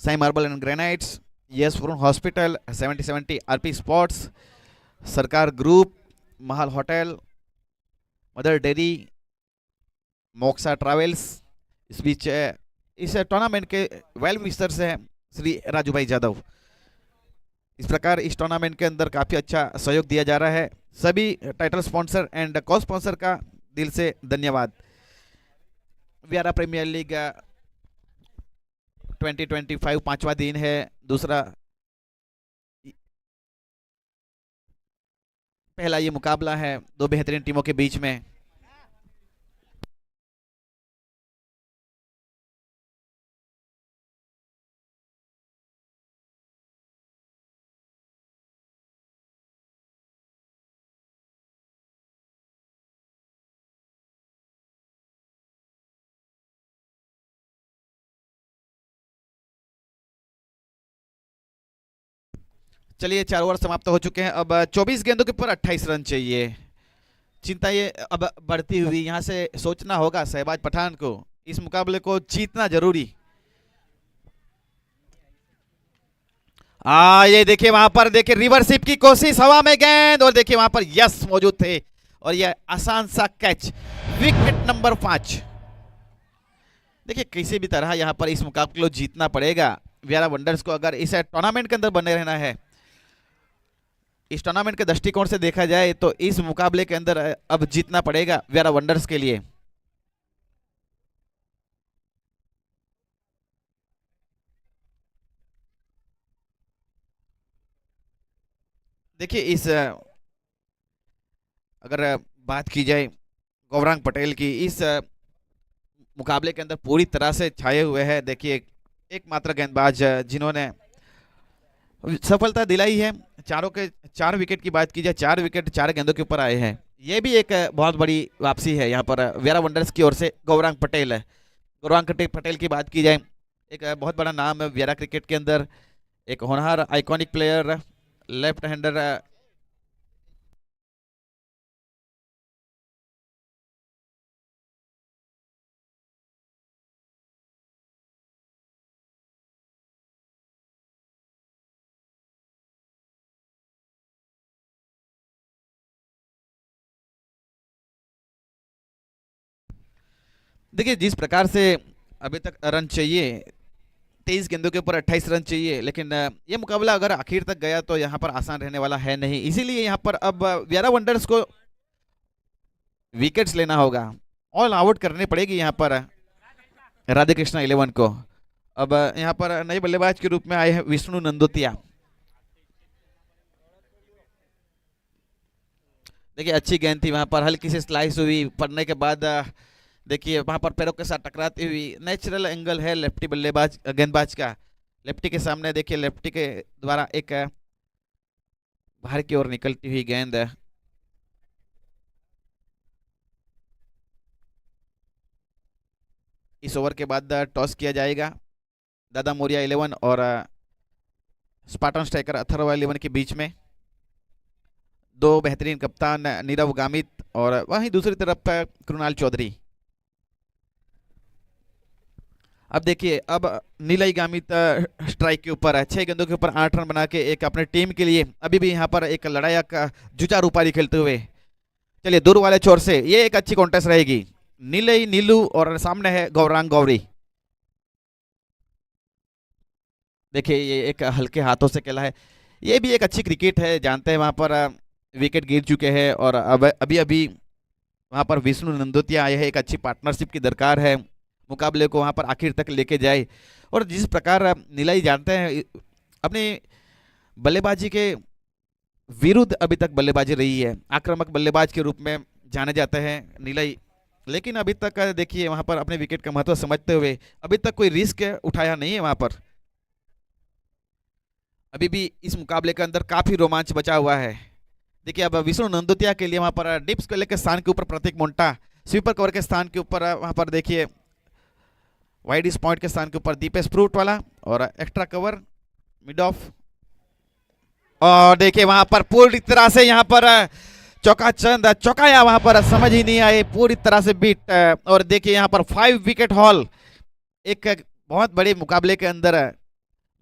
Sai marble and granites, यस फ्रून hospital, 7070 RP sports, Sarkar group, Mahal hotel, mother dairy, Moksha travels. इस बीच इस टूर्नामेंट के वेल विशर्स हैं श्री राजू भाई यादव। इस प्रकार इस टूर्नामेंट के अंदर काफ़ी अच्छा सहयोग दिया जा रहा है। सभी टाइटल स्पॉन्सर एंड को स्पॉन्सर का दिल से धन्यवाद। वियारा प्रीमियर लीग 2025 पांचवा दिन है, दूसरा पहला ये मुकाबला है दो बेहतरीन टीमों के बीच में। चलिए 4 ओवर समाप्त हो चुके हैं। अब 24 गेंदों के ऊपर 28 रन चाहिए। चिंता ये अब बढ़ती हुई, यहाँ से सोचना होगा शहबाज पठान को, इस मुकाबले को जीतना जरूरी। ये देखिए वहां पर देखिए रिवर्सिप की कोशिश, हवा में गेंद, और देखिए वहां पर यस मौजूद थे और यह आसान सा कैच, विकेट नंबर 5। देखिए किसी भी तरह यहाँ पर इस मुकाबले को जीतना पड़ेगा वियारा वंडर्स को, अगर इस टूर्नामेंट के अंदर बने रहना है। इस टूर्नामेंट के दृष्टिकोण से देखा जाए तो इस मुकाबले के अंदर अब जीतना पड़ेगा वियारा वंडर्स के लिए। देखिए इस अगर बात की जाए गौरांग पटेल की, इस मुकाबले के अंदर पूरी तरह से छाए हुए हैं। देखिए एकमात्र गेंदबाज जिन्होंने सफलता दिलाई है। चारों के 4 विकेट की बात की जाए, 4 विकेट 4 गेंदों के ऊपर आए हैं। ये भी एक बहुत बड़ी वापसी है यहाँ पर वियारा वंडर्स की ओर से। गौरांग पटेल है, गौरांग पटेल की बात की जाए, एक बहुत बड़ा नाम है वियारा क्रिकेट के अंदर, एक होनहार आइकॉनिक प्लेयर, लेफ्ट हैंडर। देखिए जिस प्रकार से अभी तक रन चाहिए, 23 गेंदों के ऊपर 28 रन चाहिए, लेकिन ये मुकाबला अगर आखिर तक गया तो यहाँ पर आसान रहने वाला है नहीं। इसीलिए यहाँ पर अब वियारा वंडर्स को विकेट्स लेना होगा, ऑल आउट करनी पड़ेगी यहाँ पर राधे कृष्णा 11 को। अब यहाँ पर नए बल्लेबाज के रूप में आए हैं विष्णु नंदोतिया। देखिए अच्छी गेंद थी, वहां पर हल्की सी स्लाइस हुई, पड़ने के बाद देखिए वहां पर पैरों के साथ टकराती हुई, नेचुरल एंगल है लेफ्टी बल्लेबाज गेंदबाज का। लेफ्टी के सामने देखिए लेफ्टी के द्वारा एक बाहर की ओर निकलती हुई गेंद। इस ओवर के बाद टॉस किया जाएगा दादा मोरिया 11 और स्पार्टन स्ट्राइकर अथर्वा 11 के बीच में। दो बेहतरीन कप्तान नीरव गामित और वहीं दूसरी तरफ कृणाल चौधरी। अब देखिए अब नीलई गामित स्ट्राइक के ऊपर है, 6 गेंदों के ऊपर 8 रन बना के एक अपने टीम के लिए अभी भी यहाँ पर एक लड़ाई का जुझारू पारी खेलते हुए। चलिए दूर वाले छोर से ये एक अच्छी कॉन्टेस्ट रहेगी, नीलई नीलू और सामने है गौरांग गौरी। देखिए ये एक हल्के हाथों से खेला है, ये भी एक अच्छी क्रिकेट है। जानते हैं वहाँ पर विकेट गिर चुके हैं और अब अभी अभी वहाँ पर विष्णु नंदोतिया आए हैं। एक अच्छी पार्टनरशिप की दरकार है, मुकाबले को वहाँ पर आखिर तक लेके जाए। और जिस प्रकार नीलई जानते हैं अपनी बल्लेबाजी के विरुद्ध अभी तक बल्लेबाजी रही है, आक्रामक बल्लेबाज के रूप में जाने जाते हैं नीलई, लेकिन अभी तक देखिए वहाँ पर अपने विकेट का महत्व समझते हुए अभी तक कोई रिस्क उठाया नहीं है। वहाँ पर अभी भी इस मुकाबले के अंदर काफ़ी रोमांच बचा हुआ है। देखिए अब विष्णु नंदोतिया के लिए वहाँ पर डिप्स को लेकर स्थान के ऊपर प्रतीक मोन्टा, स्वीपर कवर के स्थान के ऊपर वहाँ पर देखिए वाइड इस पॉइंट के स्थान के ऊपर दीपेश फ्रूट वाला और एक्स्ट्रा कवर मिड ऑफ। और देखिए वहां पर पूरी तरह से यहाँ पर चौका चंद चौकाया, वहां पर समझ ही नहीं आए, पूरी तरह से बीट। और देखिए यहाँ पर 5 विकेट हॉल, एक बहुत बड़े मुकाबले के अंदर,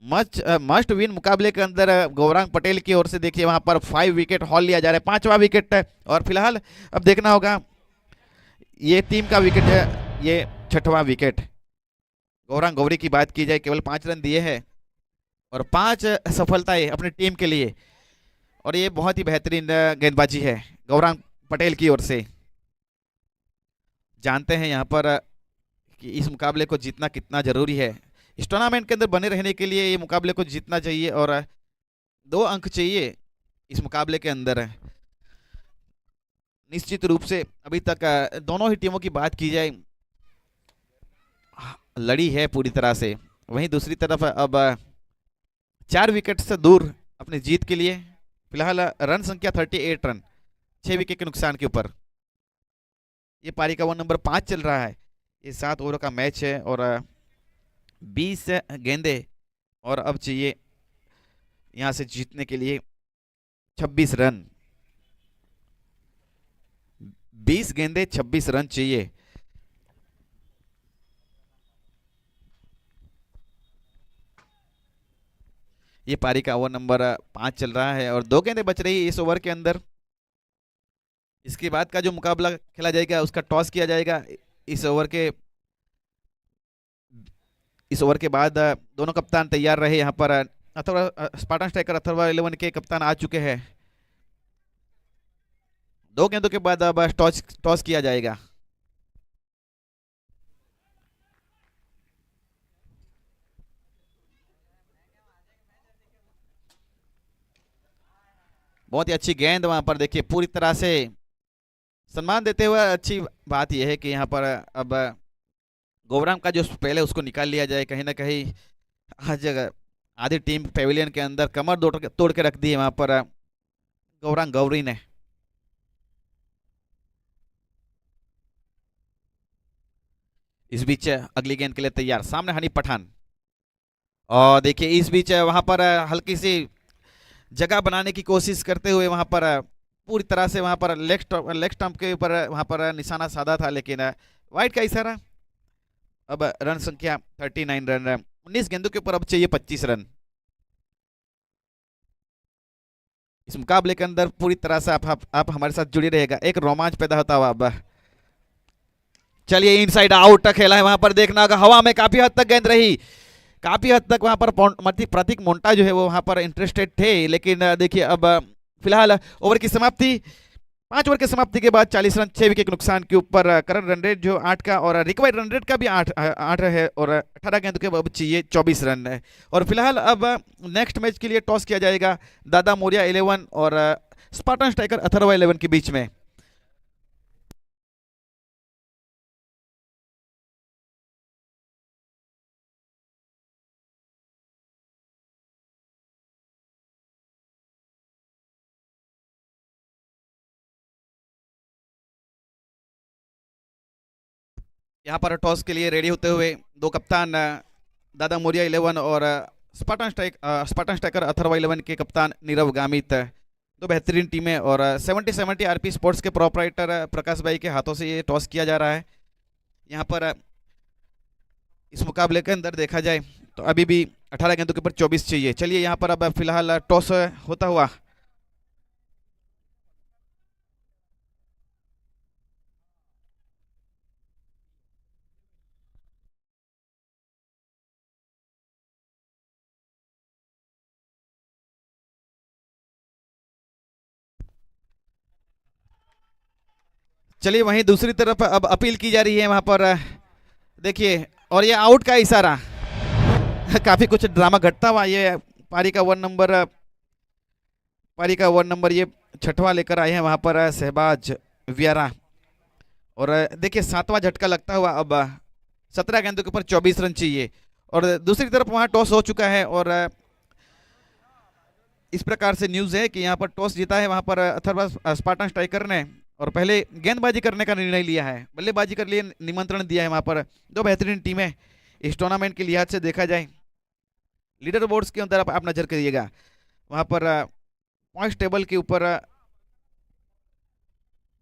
मस्ट विन मुकाबले के अंदर गौरांग पटेल की ओर से देखिए वहां पर 5 विकेट हॉल लिया जा रहा है, 5वां विकेट है। और फिलहाल अब देखना होगा, ये टीम का विकेट है, ये 6वां विकेट। गौरांग गौरी की बात की जाए, केवल 5 रन दिए हैं और 5 सफलताएं अपनी टीम के लिए, और ये बहुत ही बेहतरीन गेंदबाजी है गौरांग पटेल की ओर से। जानते हैं यहाँ पर कि इस मुकाबले को जीतना कितना जरूरी है। इस टूर्नामेंट के अंदर बने रहने के लिए ये मुकाबले को जीतना चाहिए, और 2 अंक चाहिए इस मुकाबले के अंदर। निश्चित रूप से अभी तक दोनों ही टीमों की बात की जाए, लड़ी है पूरी तरह से। वहीं दूसरी तरफ अब 4 विकेट से दूर अपनी जीत के लिए फिलहाल रन संख्या 38 रन, 6 विकेट के नुकसान के ऊपर। ये पारी का 1 नंबर 5 चल रहा है। ये 7 ओवर का मैच है और 20 गेंदे, और अब चाहिए यहाँ से जीतने के लिए 26 रन। 20 गेंदे 26 रन चाहिए। ये पारी का 1 नंबर 5 चल रहा है और 2 गेंदें बच रही इस ओवर के अंदर। इसके बाद का जो मुकाबला खेला जाएगा उसका टॉस किया जाएगा। इस ओवर के बाद दोनों कप्तान तैयार रहे। यहाँ पर अथर्वा स्पार्टन स्ट्राइकर अथर्वा 11 के कप्तान आ चुके हैं। 2 गेंदों के बाद अब टॉस किया जाएगा। बहुत ही अच्छी गेंद वहां पर, देखिए पूरी तरह से सम्मान देते हुए। अच्छी बात यह है कि यहाँ पर अब गौरांग का जो स्पेल है उसको निकाल लिया जाए। कहीं ना कहीं आज आधी टीम पेविलियन के अंदर कमर तोड़ के रख दी है वहां पर गौरांग गौरी ने। इस बीच अगली गेंद के लिए तैयार, सामने हनी पठान। और देखिए इस बीच वहां पर हल्की सी जगह बनाने की कोशिश करते हुए वहां पर पूरी तरह से वहां पर लेग स्टंप के ऊपर वहां पर निशाना साधा था, लेकिन वाइड का इशारा। अब रन संख्या 39 रन, 19 गेंदों के ऊपर अब चाहिए 25 रन। इस मुकाबले के अंदर पूरी तरह से आप हमारे साथ जुड़े रहेगा, एक रोमांच पैदा होता हुआ। अब चलिए इनसाइड आउट खेला है, वहां पर देखना होगा, हवा में काफी हद तक गेंद रही, काफी हद तक वहां पर प्रतीक मोंटा जो है वो वहां पर इंटरेस्टेड थे। लेकिन देखिए अब फिलहाल ओवर की समाप्ति, 5 ओवर की समाप्ति के बाद 40 रन, 6 विकेट के नुकसान के ऊपर करंट रन रेट जो 8 का, और रिक्वायर्ड रन रेट का भी 8 है, और 18 गेंद के अब चाहिए 24 रन है। और फिलहाल अब नेक्स्ट मैच के लिए टॉस किया जाएगा दादा मोरिया 11 और स्पार्टन स्ट्राइकर अथर्वा 11 के बीच में। यहाँ पर टॉस के लिए रेडी होते हुए 2 कप्तान दादा मोरिया 11 और स्पार्टन स्ट्राइकर अथर्वा 11 के कप्तान नीरव गामित, 2 बेहतरीन टीमें। और 70-70 आरपी स्पोर्ट्स के प्रोपराइटर प्रकाश भाई के हाथों से ये टॉस किया जा रहा है। यहाँ पर इस मुकाबले के अंदर देखा जाए तो अभी भी 18 गेंदों के ऊपर 24 चाहिए। चलिए यहाँ पर अब फिलहाल टॉस होता हुआ चलिए वहीं दूसरी तरफ अब अपील की जा रही है वहां पर देखिए, और ये आउट का इशारा। काफी कुछ ड्रामा घटता हुआ ये पारी का 1 नंबर ये 6वां लेकर आए हैं वहां पर शहबाज व्यारा। और देखिए 7वां झटका लगता हुआ अब 17 गेंदों के ऊपर 24 रन चाहिए। और दूसरी तरफ वहां टॉस हो चुका है और इस प्रकार से न्यूज है कि यहाँ पर टॉस जीता है वहां पर अथर्वा स्पार्टन स्ट्राइकर ने, और पहले गेंदबाजी करने का निर्णय लिया है, बल्लेबाजी कर लिए निमंत्रण दिया है। वहां पर 2 बेहतरीन टीमें इस टूर्नामेंट के लिहाज से देखा जाए, लीडर बोर्ड्स के अंदर आप नजर करिएगा, वहां पर पॉइंट्स टेबल के ऊपर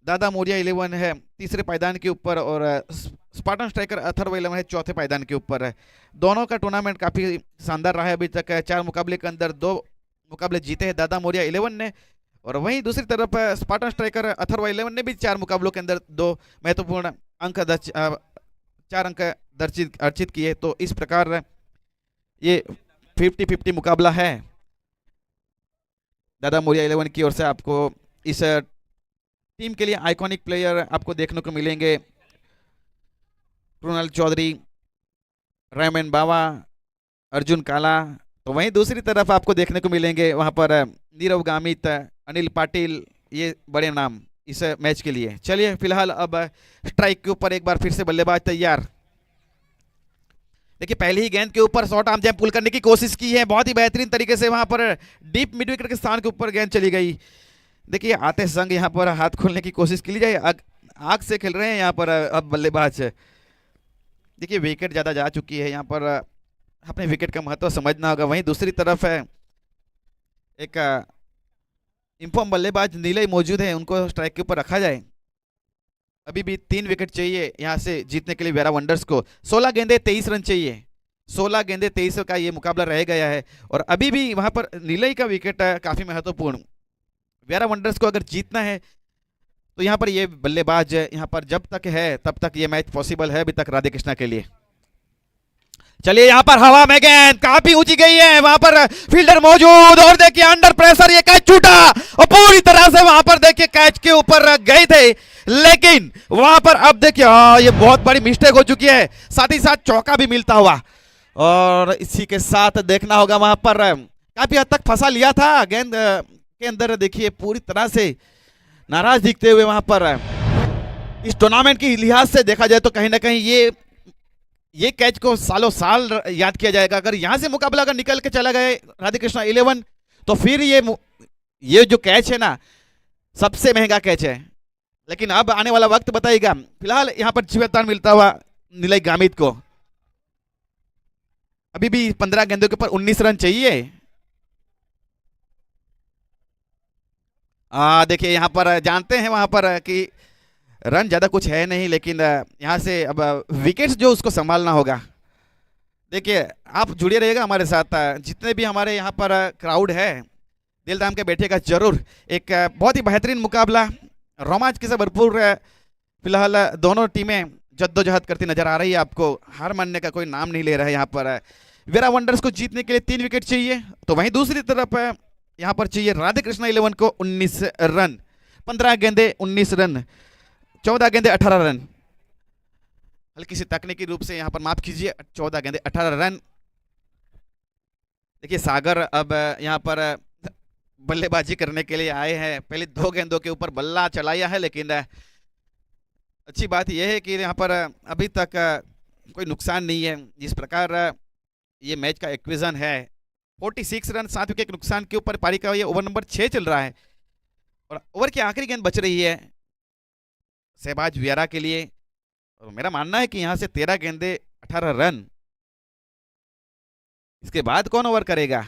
दादा मोरिया 11 है तीसरे पायदान के ऊपर, और स्पार्टन स्ट्राइकर अथर्व 11 है चौथे पायदान के ऊपर है। दोनों का टूर्नामेंट काफ़ी शानदार रहा है अभी तक। 4 मुकाबले के अंदर 2 मुकाबले जीते हैं दादा मोरिया 11 ने, और वहीं दूसरी तरफ स्पार्टन स्ट्राइकर अथर्व 11 ने भी 4 मुकाबलों के अंदर 2 महत्वपूर्ण अंक 4 अंक अर्जित किए। तो इस प्रकार ये 50-50 मुकाबला है दादा मोरिया 11 की ओर से। आपको इस टीम के लिए आइकॉनिक प्लेयर आपको देखने को मिलेंगे, कृणाल चौधरी, रेमन बावा, अर्जुन काला। तो वहीं दूसरी तरफ आपको देखने को मिलेंगे वहां पर नीरव गामित, अनिल पाटिल, ये बड़े नाम इस मैच के लिए। चलिए फिलहाल अब स्ट्राइक के ऊपर एक बार फिर से बल्लेबाज तैयार। देखिए पहली ही गेंद के ऊपर शॉर्ट आर्म जैम पुल करने की कोशिश की है, बहुत ही बेहतरीन तरीके से वहां पर डीप मिड विकेट के स्थान के ऊपर गेंद चली गई। देखिए आते संग यहाँ पर हाथ खोलने की कोशिश की जाए, आग से खेल रहे हैं यहाँ पर अब बल्लेबाज। देखिए विकेट ज़्यादा जा चुकी है, यहाँ पर अपने विकेट का महत्व समझना होगा। वहीं दूसरी तरफ है एक इन्फॉर्म बल्लेबाज नीलय मौजूद है, उनको स्ट्राइक के ऊपर रखा जाए। अभी भी 3 विकेट चाहिए यहाँ से जीतने के लिए व्यारा वंडर्स को। 16 गेंदे 23 रन चाहिए, 16 गेंदे 23 का ये मुकाबला रह गया है, और अभी भी वहाँ पर नीलय का विकेट काफ़ी महत्वपूर्ण। व्यारा वंडर्स को अगर जीतना है तो यहाँ पर ये बल्लेबाज यहाँ पर जब तक है तब तक ये मैच पॉसिबल है अभी तक राधे कृष्णा के लिए। चलिए यहाँ पर हवा में गेंद काफी ऊंची गई है, वहां पर फील्डर मौजूद, और देखिए अंडर प्रेशर ये कैच छूटा, और पूरी तरह से वहां पर देखिए कैच के ऊपर गए थे, लेकिन वहां पर अब देखिए ये बहुत बड़ी मिस्टेक हो चुकी है, साथ ही साथ चौका भी मिलता हुआ। और इसी के साथ देखना होगा वहां पर काफी हद तक फंसा लिया था गेंद के अंदर। देखिए पूरी तरह से नाराज दिखते हुए वहां पर इस टूर्नामेंट की लिहाज से देखा जाए तो कहीं ना कहीं ये कैच को सालों साल याद किया जाएगा। अगर यहां से मुकाबला अगर निकल के चला गए राधे कृष्णा 11 तो फिर ये जो कैच है ना सबसे महंगा कैच है, लेकिन अब आने वाला वक्त बताएगा। फिलहाल यहां पर जीवदान मिलता हुआ नीलय गामित को। अभी भी 15 गेंदों के ऊपर 19 रन चाहिए। देखिए यहाँ पर जानते हैं वहां पर कि रन ज़्यादा कुछ है नहीं, लेकिन यहाँ से अब विकेट्स जो उसको संभालना होगा। देखिए आप जुड़े रहिएगा हमारे साथ, जितने भी हमारे यहाँ पर क्राउड है दिल दाम के बैठेगा जरूर। एक बहुत ही बेहतरीन मुकाबला रोमांच के से भरपूर फिलहाल दोनों टीमें जद्दोजहद करती नजर आ रही है। आपको हार मानने का कोई नाम नहीं ले रहा है। यहाँ पर व्यारा वंडर्स को जीतने के लिए 3 विकेट चाहिए, तो वहीं दूसरी तरफ यहाँ पर चाहिए राधे कृष्णा 11 को 19 रन। 15 गेंदे 19 रन, 14 गेंदे 18 रन। हल्की सी तकनीकी रूप से यहाँ पर माफ कीजिए, 14 गेंदे 18 रन। देखिए सागर अब यहाँ पर बल्लेबाजी करने के लिए आए हैं। पहले 2 गेंदों के ऊपर बल्ला चलाया है, लेकिन अच्छी बात यह है कि यहाँ पर अभी तक कोई नुकसान नहीं है। जिस प्रकार ये मैच का इक्वेशन है 46 रन 7 विकेट नुकसान के ऊपर पारी का ये ओवर नंबर 6 चल रहा है, और ओवर की आखिरी गेंद बच रही है शहबाज व्यारा के लिए। और मेरा मानना है कि यहाँ से 13 गेंदे 18 रन, इसके बाद कौन ओवर करेगा।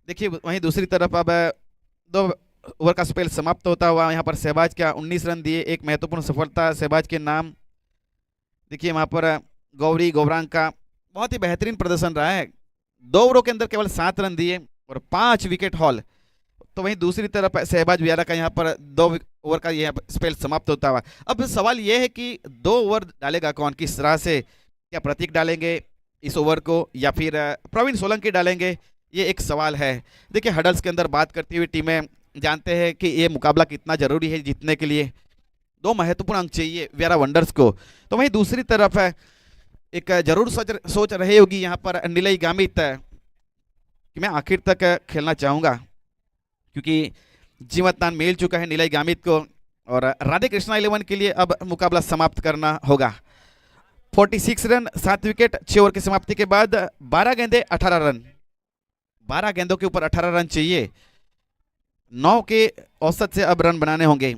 देखिए वहीं दूसरी तरफ अब 2 ओवर का स्पेल समाप्त होता हुआ यहाँ पर शहबाज का 19 रन दिए, एक महत्वपूर्ण सफलता शहबाज के नाम। देखिए वहाँ पर गौरी गौरांग का बहुत ही बेहतरीन प्रदर्शन रहा है, 2 ओवरों के अंदर केवल 7 रन दिए और 5 विकेट हॉल। तो वहीं दूसरी तरफ शहबाज व्यारा का यहाँ पर 2 ओवर का यह स्पेल समाप्त होता हुआ। अब सवाल यह है कि 2 ओवर डालेगा कौन, किस तरह से, क्या प्रतीक डालेंगे इस ओवर को या फिर प्रवीण सोलंकी डालेंगे, ये एक सवाल है। देखिए हडल्स के अंदर बात करती हुई टीमें जानते हैं कि ये मुकाबला कितना ज़रूरी है जीतने के लिए। 2 महत्वपूर्ण अंक चाहिए व्यारा वंडर्स को। तो वहीं दूसरी तरफ एक जरूर सोच रही होगी यहाँ पर नीलय गामित कि मैं आखिर तक खेलना चाहूँगा, क्योंकि जीवतदान मिल चुका है नीलय गामित को, और राधे कृष्णा 11 के लिए अब मुकाबला समाप्त करना होगा। 46 रन 7 विकेट 6 ओवर की समाप्ति के बाद 12 गेंदे 18 रन, 12 गेंदों के ऊपर 18 रन चाहिए। 9 के औसत से अब रन बनाने होंगे।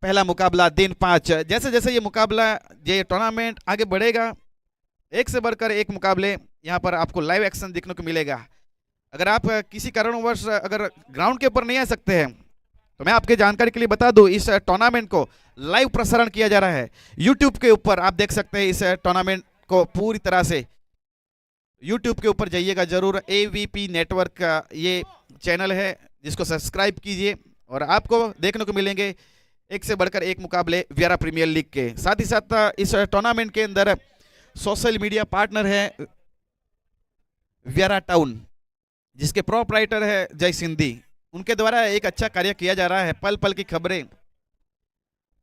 पहला मुकाबला दिन 5। जैसे जैसे ये मुकाबला ये टूर्नामेंट आगे बढ़ेगा, एक से बढ़कर एक मुकाबले यहाँ पर आपको लाइव एक्शन देखने को मिलेगा। अगर आप किसी कारणवश अगर ग्राउंड के ऊपर नहीं आ सकते हैं तो मैं आपके जानकारी के लिए बता दूं, इस टूर्नामेंट को लाइव प्रसारण किया जा रहा है यूट्यूब के ऊपर। आप देख सकते हैं इस टूर्नामेंट को पूरी तरह से। यूट्यूब के ऊपर जाइएगा जरूर, AVP नेटवर्क का ये चैनल है, जिसको सब्सक्राइब कीजिए और आपको देखने को मिलेंगे एक से बढ़कर एक मुकाबले वियारा प्रीमियर लीग के। साथ ही साथ इस टूर्नामेंट के अंदर सोशल मीडिया पार्टनर है वियारा टाउन, जिसके प्रोपराइटर है जय सिंधी। उनके द्वारा एक अच्छा कार्य किया जा रहा है। पल पल की खबरें,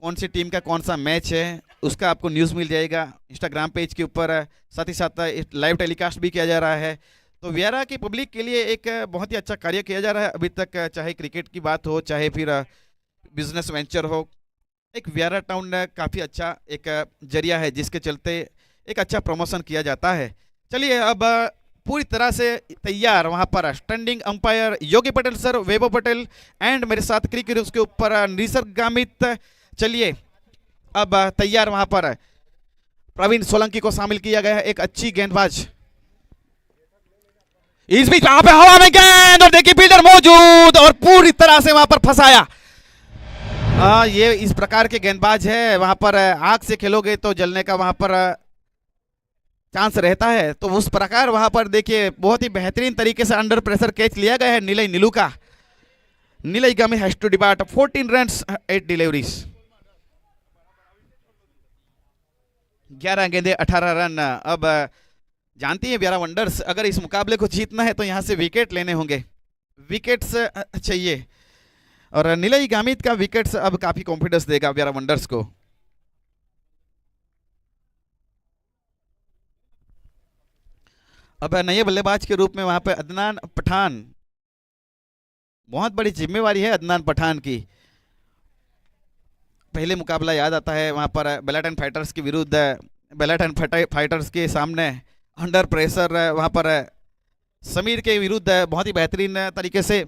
कौन सी टीम का कौन सा मैच है उसका आपको न्यूज़ मिल जाएगा इंस्टाग्राम पेज के ऊपर। साथ ही साथ लाइव टेलीकास्ट भी किया जा रहा है। तो वियारा की पब्लिक के लिए एक बहुत ही अच्छा कार्य किया जा रहा है अभी तक, चाहे क्रिकेट की बात हो चाहे फिर बिजनेस वेंचर हो। एक वियारा टाउन काफ़ी अच्छा एक जरिया है जिसके चलते एक अच्छा प्रमोशन किया जाता है। चलिए अब पूरी तरह से तैयार वहां पर standing umpire Yogi Patel sir, Vaibhav Patel and मेरे साथ क्रिकेट उसके ऊपर निसर्ग गामित। चलिए अब तैयार वहां पर प्रवीण सोलंकी को शामिल किया गया है, एक अच्छी गेंदबाज। इस बीच वहां पे हवा में गेंद और देखिए फील्डर मौजूद और पूरी तरह से वहां पर फंसाया। ये इस प्रकार के गेंदबाज है, वहां पर आग से खेलोगे तो जलने का वहां पर चांस रहता है। तो उस प्रकार वहां पर देखिए बहुत ही बेहतरीन तरीके से अंडर प्रेशर कैच लिया गया है नीलय नीलू का। Nilay Gami has to depart 14 runs 8 deliveries, 11 गेंदे 18 रन। अब जानती है वियारा वंडर्स, अगर इस मुकाबले को जीतना है तो यहां से विकेट लेने होंगे, विकेट्स चाहिए और नीलय गामित का विकेट्स अब काफी कॉन्फिडेंस देगा वियारा वंडर्स को। अब नए बल्लेबाज के रूप में वहां पे अदनान पठान, बहुत बड़ी जिम्मेवारी है अदनान पठान की। पहले मुकाबला याद आता है वहां पर बेलाटन फाइटर्स के विरुद्ध, बेलाटन फाइटर्स के सामने अंडर प्रेशर वहां पर समीर के विरुद्ध बहुत ही बेहतरीन तरीके से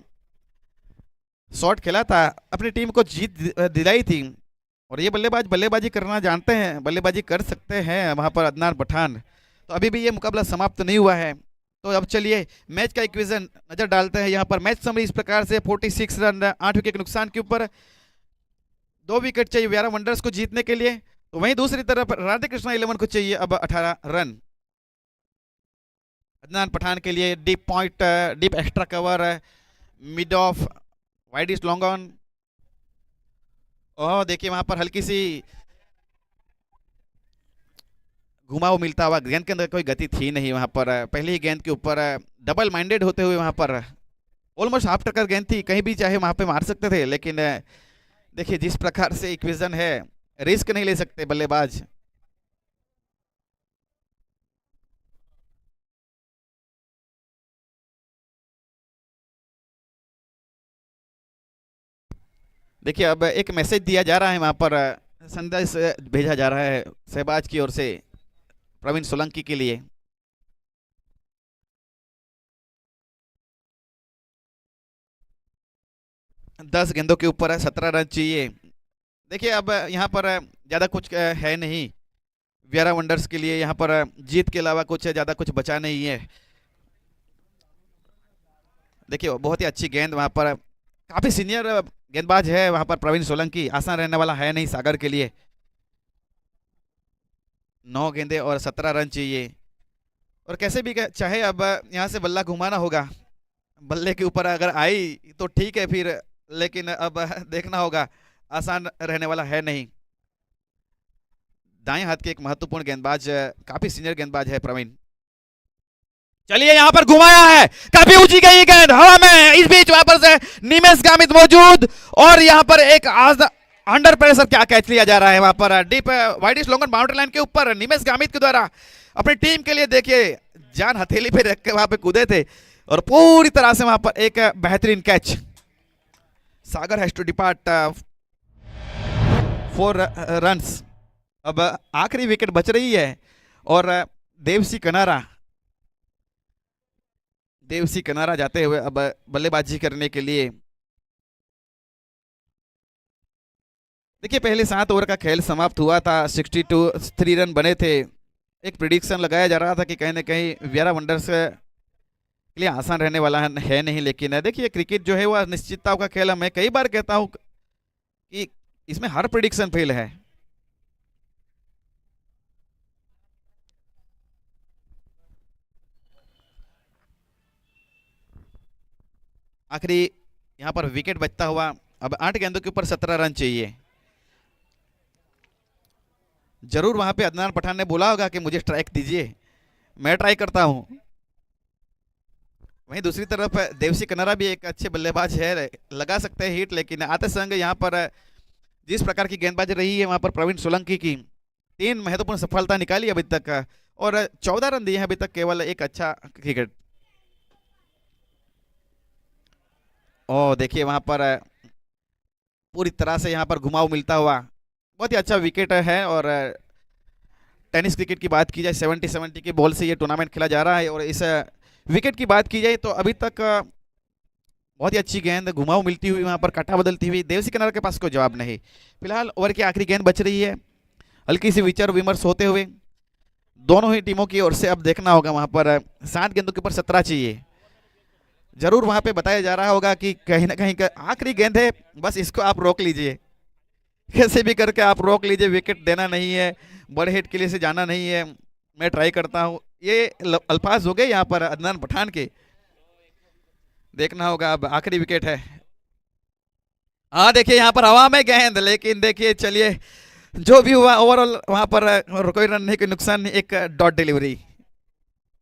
शॉट खेला था, अपनी टीम को जीत दिलाई थी। और ये बल्लेबाज बल्लेबाजी करना जानते हैं, बल्लेबाजी कर सकते हैं वहां पर अदनान पठान। तो अभी भी ये मुकाबला समाप्त नहीं हुआ है। तो अब चलिए मैच का इक्वेशन नजर डालते हैं। यहाँ पर मैच समरी इस प्रकार से 46 रन 8 विकेट के नुकसान के ऊपर 2 विकेट चाहिए वियारा वंडर्स को जीतने के लिए। तो वहीं दूसरी तरफ राधे कृष्णा 11 को चाहिए अब 18 रन। अदनान पठान के लिए deep point, deep extra cover, mid of, wide is long on. और देखिए वहां पर हल्की सी घुमाव मिलता हुआ, गेंद के अंदर कोई गति थी नहीं वहां पर। पहली ही गेंद के ऊपर डबल माइंडेड होते हुए वहां पर ऑलमोस्ट हाफ टक्कर गेंद थी, कहीं भी चाहे वहां पे मार सकते थे। लेकिन देखिए जिस प्रकार से इक्वेशन है, रिस्क नहीं ले सकते बल्लेबाज। देखिए अब एक मैसेज दिया जा रहा है वहां पर, संदेश भेजा जा रहा है शहबाज की ओर से प्रवीण सोलंकी के लिए। दस गेंदों के ऊपर 17 रन चाहिए। देखिए अब यहाँ पर ज़्यादा कुछ है नहीं वियारा वंडर्स के लिए, यहाँ पर जीत के अलावा कुछ ज़्यादा कुछ बचा नहीं है। देखिए बहुत ही अच्छी गेंद वहाँ पर, काफ़ी सीनियर गेंदबाज है वहाँ पर प्रवीण सोलंकी, आसान रहने वाला है नहीं सागर के लिए। 9 गेंदे और 17 रन चाहिए और कैसे भी चाहे अब यहाँ से बल्ला घुमाना होगा। बल्ले के ऊपर अगर आई तो ठीक है फिर, लेकिन अब देखना होगा, आसान रहने वाला है नहीं। दाएं हाथ के एक महत्वपूर्ण गेंदबाज, काफी सीनियर गेंदबाज है प्रवीण। चलिए यहाँ पर घुमाया है, काफी ऊंची गई गेंद हवा में। इस बीच वहां पर से निमेश गामित मौजूद और यहाँ पर एक अंडर प्रेशर क्या कैच लिया जा रहा है वहां पर, deep widish long boundary line के ऊपर निमेश गामित के द्वारा अपनी टीम के लिए देखिए जान हथेली पे रख के वहां पे कूदे थे और पूरी तरह से वहां पर एक बेहतरीन कैच। Sagar has to depart 4 runs. अब आखिरी विकेट बच रही है और देवसी कनारा जाते हुए अब बल्लेबाजी करने के लिए। देखिए पहले 7 ओवर का खेल समाप्त हुआ था, 62 रन बने थे। एक प्रिडिक्शन लगाया जा रहा था कि कहीं ना कहीं वियारा वंडर्स के लिए आसान रहने वाला है नहीं, लेकिन देखिए क्रिकेट जो है वो अनिश्चितताओं का खेल है। मैं कई बार कहता हूँ कि इसमें हर प्रिडिक्शन फेल है। आखिरी यहाँ पर विकेट बचता हुआ, अब 8 गेंदों के ऊपर 17 रन चाहिए। जरूर वहां पे अदनान पठान ने बोला होगा कि मुझे स्ट्राइक दीजिए, मैं ट्राई करता हूं। वहीं दूसरी तरफ देवसी कनारा भी एक अच्छे बल्लेबाज है, लगा सकते हैं हिट, लेकिन आते संग यहाँ पर जिस प्रकार की गेंदबाजी रही है वहां पर प्रवीण सोलंकी की 3 महत्वपूर्ण सफलता निकाली अभी तक, और 14 रन दिए हैं अभी तक, केवल एक अच्छा क्रिकेट। और देखिए वहां पर पूरी तरह से यहाँ पर घुमाव मिलता हुआ बहुत ही अच्छा विकेट है। और टेनिस क्रिकेट की बात की जाए 70-70 की बॉल से ये टूर्नामेंट खेला जा रहा है, और इस विकेट की बात की जाए तो अभी तक बहुत ही अच्छी गेंद घुमाव मिलती हुई वहां पर काटा बदलती हुई, देवसी किनारा के पास कोई जवाब नहीं। फिलहाल ओवर की आखिरी गेंद बच रही है, हल्की सी विचार विमर्श होते हुए दोनों ही टीमों की ओर से अब देखना होगा। वहां पर 7 गेंदों के ऊपर 17 चाहिए। जरूर वहां पे बताया जा रहा होगा कि कहीं ना कहीं का आखिरी गेंद है, बस इसको आप रोक लीजिए, कैसे भी करके आप रोक लीजिए, विकेट देना नहीं है, बड़े हिट के लिए से जाना नहीं है, मैं ट्राई करता हूं। ये अल्फाज हो गए यहाँ पर अदनान पठान के। देखना होगा, अब आखिरी विकेट है। हाँ देखिए यहाँ पर हवा में गेंद, लेकिन देखिए चलिए जो भी हुआ ओवरऑल वहां पर कोई रन नहीं, कोई नुकसान नहीं, एक डॉट डिलीवरी।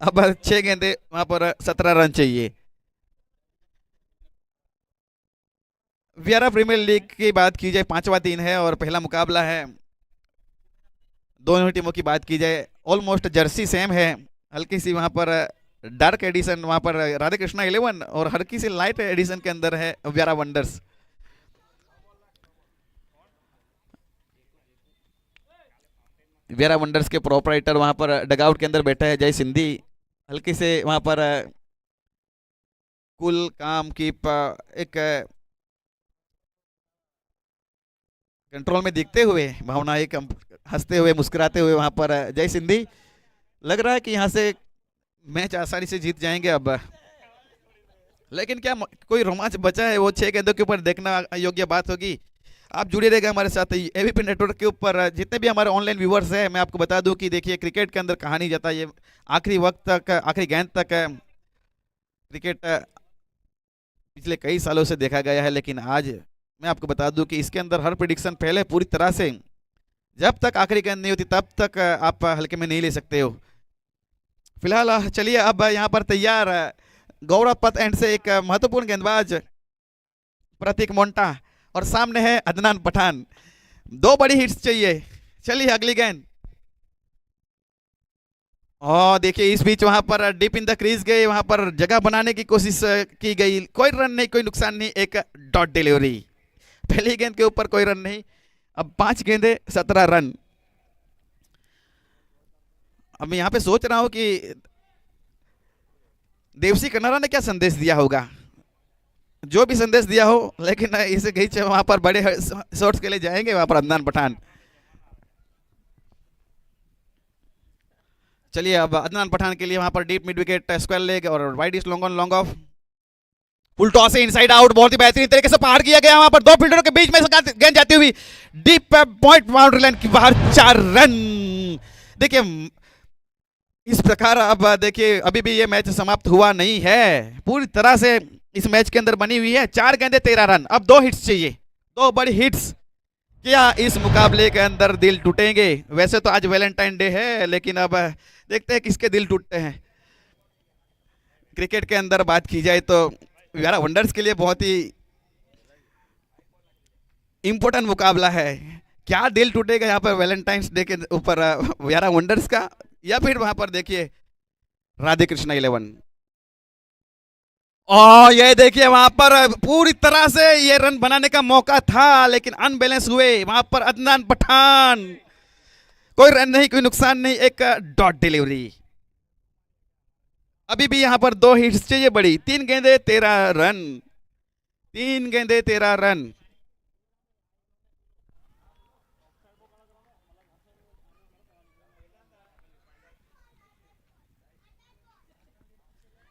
अब 6 गेंदे वहां पर 17 रन चाहिए। वियारा प्रीमियर लीग की बात की जाए 5वां दिन है और पहला मुकाबला है। दोनों टीमों की बात की जाए ऑलमोस्ट जर्सी सेम है, हल्की सी वहां पर डार्क एडिशन वहां पर राधे कृष्णा 11 और हल्की सी लाइट एडिशन के अंदर है व्यारा वंडर्स। व्यारा वंडर्स के प्रोपराइटर वहां पर डगआउट के अंदर बैठा है जय सिंधी, हल्की से वहां पर कुल काम की एक कंट्रोल में दिखते हुए, भावना एक हंसते हुए मुस्कुराते हुए वहां पर जय सिंधी। लग रहा है कि यहाँ से मैच आसानी से जीत जाएंगे अब, लेकिन क्या कोई रोमांच बचा है, वो 6 गेंदों के ऊपर देखना योग्य बात होगी। आप जुड़े रहेगा हमारे साथ एबीपी नेटवर्क के ऊपर। जितने भी हमारे ऑनलाइन व्यूवर्स हैं, मैं आपको बता दूं कि देखिए क्रिकेट के अंदर कहानी जाता है, ये आखिरी वक्त तक, आखिरी गेंद तक क्रिकेट पिछले कई सालों से देखा गया है, लेकिन आज मैं आपको बता दूं कि इसके अंदर हर प्रिडिक्शन पहले पूरी तरह से, जब तक आखिरी गेंद नहीं होती तब तक आप हल्के में नहीं ले सकते हो। फिलहाल चलिए अब यहाँ पर तैयार गौरव पथ एंड से एक महत्वपूर्ण गेंदबाज प्रतीक मोन्टा, और सामने है अदनान पठान। 2 बड़ी हिट्स चाहिए। चलिए अगली गेंद। और देखिए इस बीच वहां पर डीप इन द क्रीज गए, वहां पर जगह बनाने की कोशिश की गई, कोई रन नहीं, कोई नुकसान नहीं, एक डॉट डिलीवरी। पहली गेंद के ऊपर कोई रन नहीं, अब 5 गेंदे 17 रन। अब मैं यहाँ पे सोच रहा हूँ कि देवसी कनारा ने क्या संदेश दिया होगा, जो भी संदेश दिया हो, लेकिन इसे खींच वहां पर बड़े शॉट्स के लिए जाएंगे वहां पर अदनान पठान। चलिए अब अदनान पठान के लिए वहां पर deep mid wicket square leg और wide is long on long off, full toss से इनसाइड आउट, बहुत ही बेहतरीन तरीके से पार किया गया, वहां पर 2 फील्डरों के बीच में गेंद जाती हुई डीप पॉइंट बाउंड्री लाइन की बाहर, 4 रन। देखिए इस प्रकार अब देखिए अभी भी ये मैच समाप्त हुआ नहीं है, पूरी तरह से इस मैच के अंदर बनी हुई है। 4 गेंदे 13 रन, अब 2 हिट्स चाहिए, 2 बड़ी हिट्स। क्या इस मुकाबले के अंदर दिल टूटेंगे? वैसे तो आज वैलेंटाइन डे है, लेकिन अब देखते हैं किसके दिल टूटते हैं। क्रिकेट के अंदर बात की जाए तो व्यारा वंडर्स के लिए बहुत ही इंपॉर्टेंट मुकाबला है। क्या दिल टूटेगा यहाँ पर वैलेंटाइंस डे के ऊपर व्यारा वंडर्स का, या फिर वहां पर देखिए राधे कृष्णा 11। और ये देखिए वहां पर पूरी तरह से ये रन बनाने का मौका था, लेकिन अनबैलेंस हुए वहां पर अदनान पठान। कोई रन नहीं, कोई नुकसान नहीं, एक डॉट डिलीवरी। अभी भी यहां पर 2 हिट्स चाहिए बड़ी, 3 गेंदे 13 रन, 3 गेंदे 13 रन।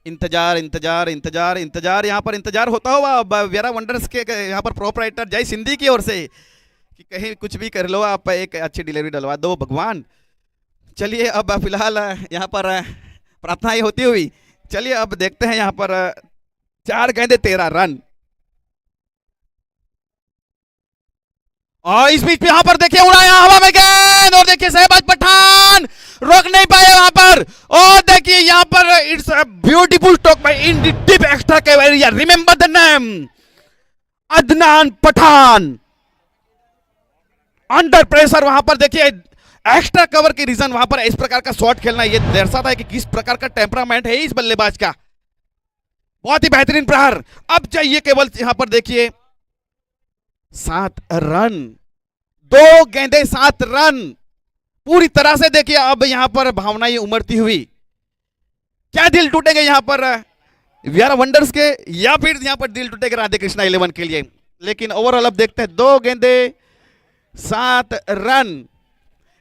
इंतजार इंतजार इंतजार इंतजार यहाँ पर इंतजार होता हुआ व्यारा वंडर्स के यहाँ पर प्रोपराइटर जय सिंधी की ओर से कि कहीं कुछ भी कर लो, आप एक अच्छी डिलीवरी डलवा दो भगवान। चलिए अब फिलहाल यहाँ पर प्रार्थनाएं होती हुई, चलिए अब देखते हैं यहाँ पर 4 गेंदे 13 रन। और इस बीच यहाँ पर देखिए उड़ाया हवा में गेंद, और देखिए शहबाज पठान रोक नहीं पाए वहां पर, और देखिए यहाँ पर it's a beautiful stroke by in the deep extra cover area, remember the name Adnan Pathan. Under pressure वहां पर देखिए एक्स्ट्रा कवर के रीजन वहां पर इस प्रकार का शॉट खेलना, ये दर्शाता है कि किस प्रकार का टेम्परामेंट है इस बल्लेबाज का। बहुत ही बेहतरीन प्रहार। अब चाहिए केवल यहां पर देखिए 7 रन, 2 गेंदे 7 रन। पूरी तरह से देखिए अब यहां पर भावनाएं उमड़ती हुई, क्या दिल टूटेगा यहां पर व्यारा वंडर्स के, या फिर यहां पर दिल टूटेगा राधे कृष्णा 11 के लिए। लेकिन ओवरऑल अब देखते हैं 2 गेंदे 7 रन,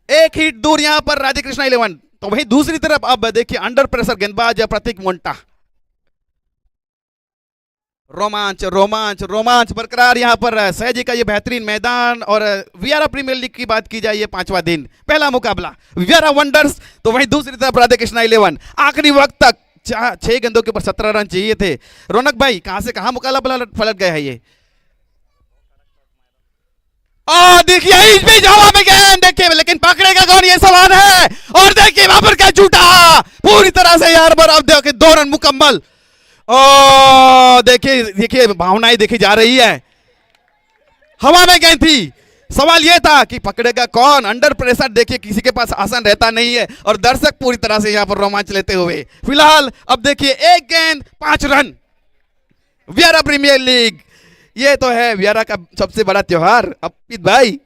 1 हिट दूर यहां पर राधे कृष्णा 11। तो वहीं दूसरी तरफ अब देखिए अंडर प्रेशर गेंदबाज प्रतीक मोंटा। रोमांच रोमांच रोमांच बरकरार यहां पर सहजी का ये बेहतरीन मैदान। और वियारा प्रीमियर लीग की बात की जाए, ये 5वां दिन, पहला मुकाबला वियारा वंडर्स, तो वहीं दूसरी तरफ राधे कृष्णा 11। आखिरी वक्त तक 6 गेंदों के ऊपर 17 रन चाहिए थे। रौनक भाई कहां से कहां मुकाबला पलट गया है ये। देखिए इस बीच हवा में गेंद, देखिए लेकिन पकड़ेगा कौन, ये सवाल है। और देखिए वहां पर क्या छूटा पूरी तरह से यार, पर अब देखिए 2 रन मुकम्मल। देखिए देखिए भावनाएं देखी जा रही है, हवा में गेंद थी, सवाल यह था कि पकड़ेगा कौन। अंडर प्रेशर देखिए किसी के पास आसान रहता नहीं है, और दर्शक पूरी तरह से यहां पर रोमांच लेते हुए। फिलहाल अब देखिए 1 गेंद 5 रन, वियारा प्रीमियर लीग, ये तो है वियारा का सबसे बड़ा त्योहार। अर्पित भाई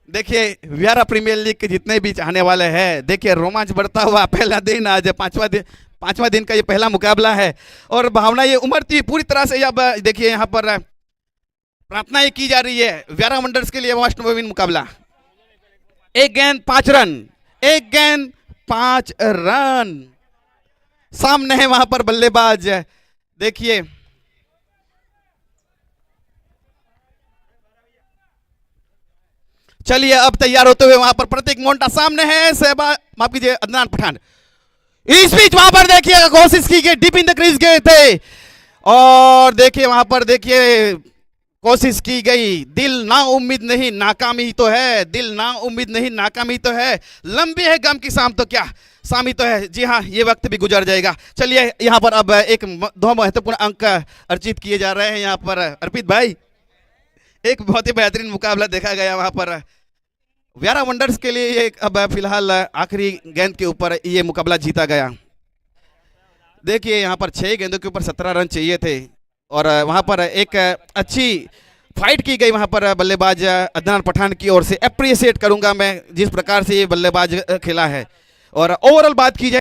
देखिए वियारा प्रीमियर लीग के जितने भी चाहने वाले हैं, देखिए रोमांच बढ़ता हुआ पहला दिन, आज 5वां दिन का ये पहला मुकाबला है, और भावना ये उमड़ती पूरी तरह से। अब देखिए यहाँ पर प्रार्थनाएं की जा रही है वियारा वंडर्स के लिए मस्ट विन मुकाबला। 1 गेंद 5 रन, 1 गेंद 5 रन। सामने है वहां पर बल्लेबाज, देखिए चलिए अब तैयार होते हुए वहां पर प्रतीक मोंटा, सामने है सहबा, माफ कीजिए अदनान पठान। इस बीच वहां पर देखिए कोशिश की गई, डीप इन द क्रीज गए थे, और देखिए वहां पर देखिए कोशिश की गई। दिल ना उम्मीद नहीं नाकामी तो है, दिल ना उम्मीद नहीं नाकामी तो है, लंबी है गम की शाम तो क्या शामी तो है। जी हाँ, ये वक्त भी गुजर जाएगा। चलिए यहाँ पर अब 2 महत्वपूर्ण अंक अर्जित किए जा रहे हैं यहाँ पर। अर्पित भाई एक बहुत ही बेहतरीन मुकाबला देखा गया वहां पर वियारा वंडर्स के लिए। ये अब फिलहाल आखिरी गेंद के ऊपर ये मुकाबला जीता गया। देखिए यहाँ पर 6 गेंदों के ऊपर 17 रन चाहिए थे, और वहां पर एक अच्छी फाइट की गई वहां पर बल्लेबाज अदनान पठान की ओर से। अप्रिशिएट करूंगा मैं जिस प्रकार से ये बल्लेबाज खेला है। और ओवरऑल बात की जाए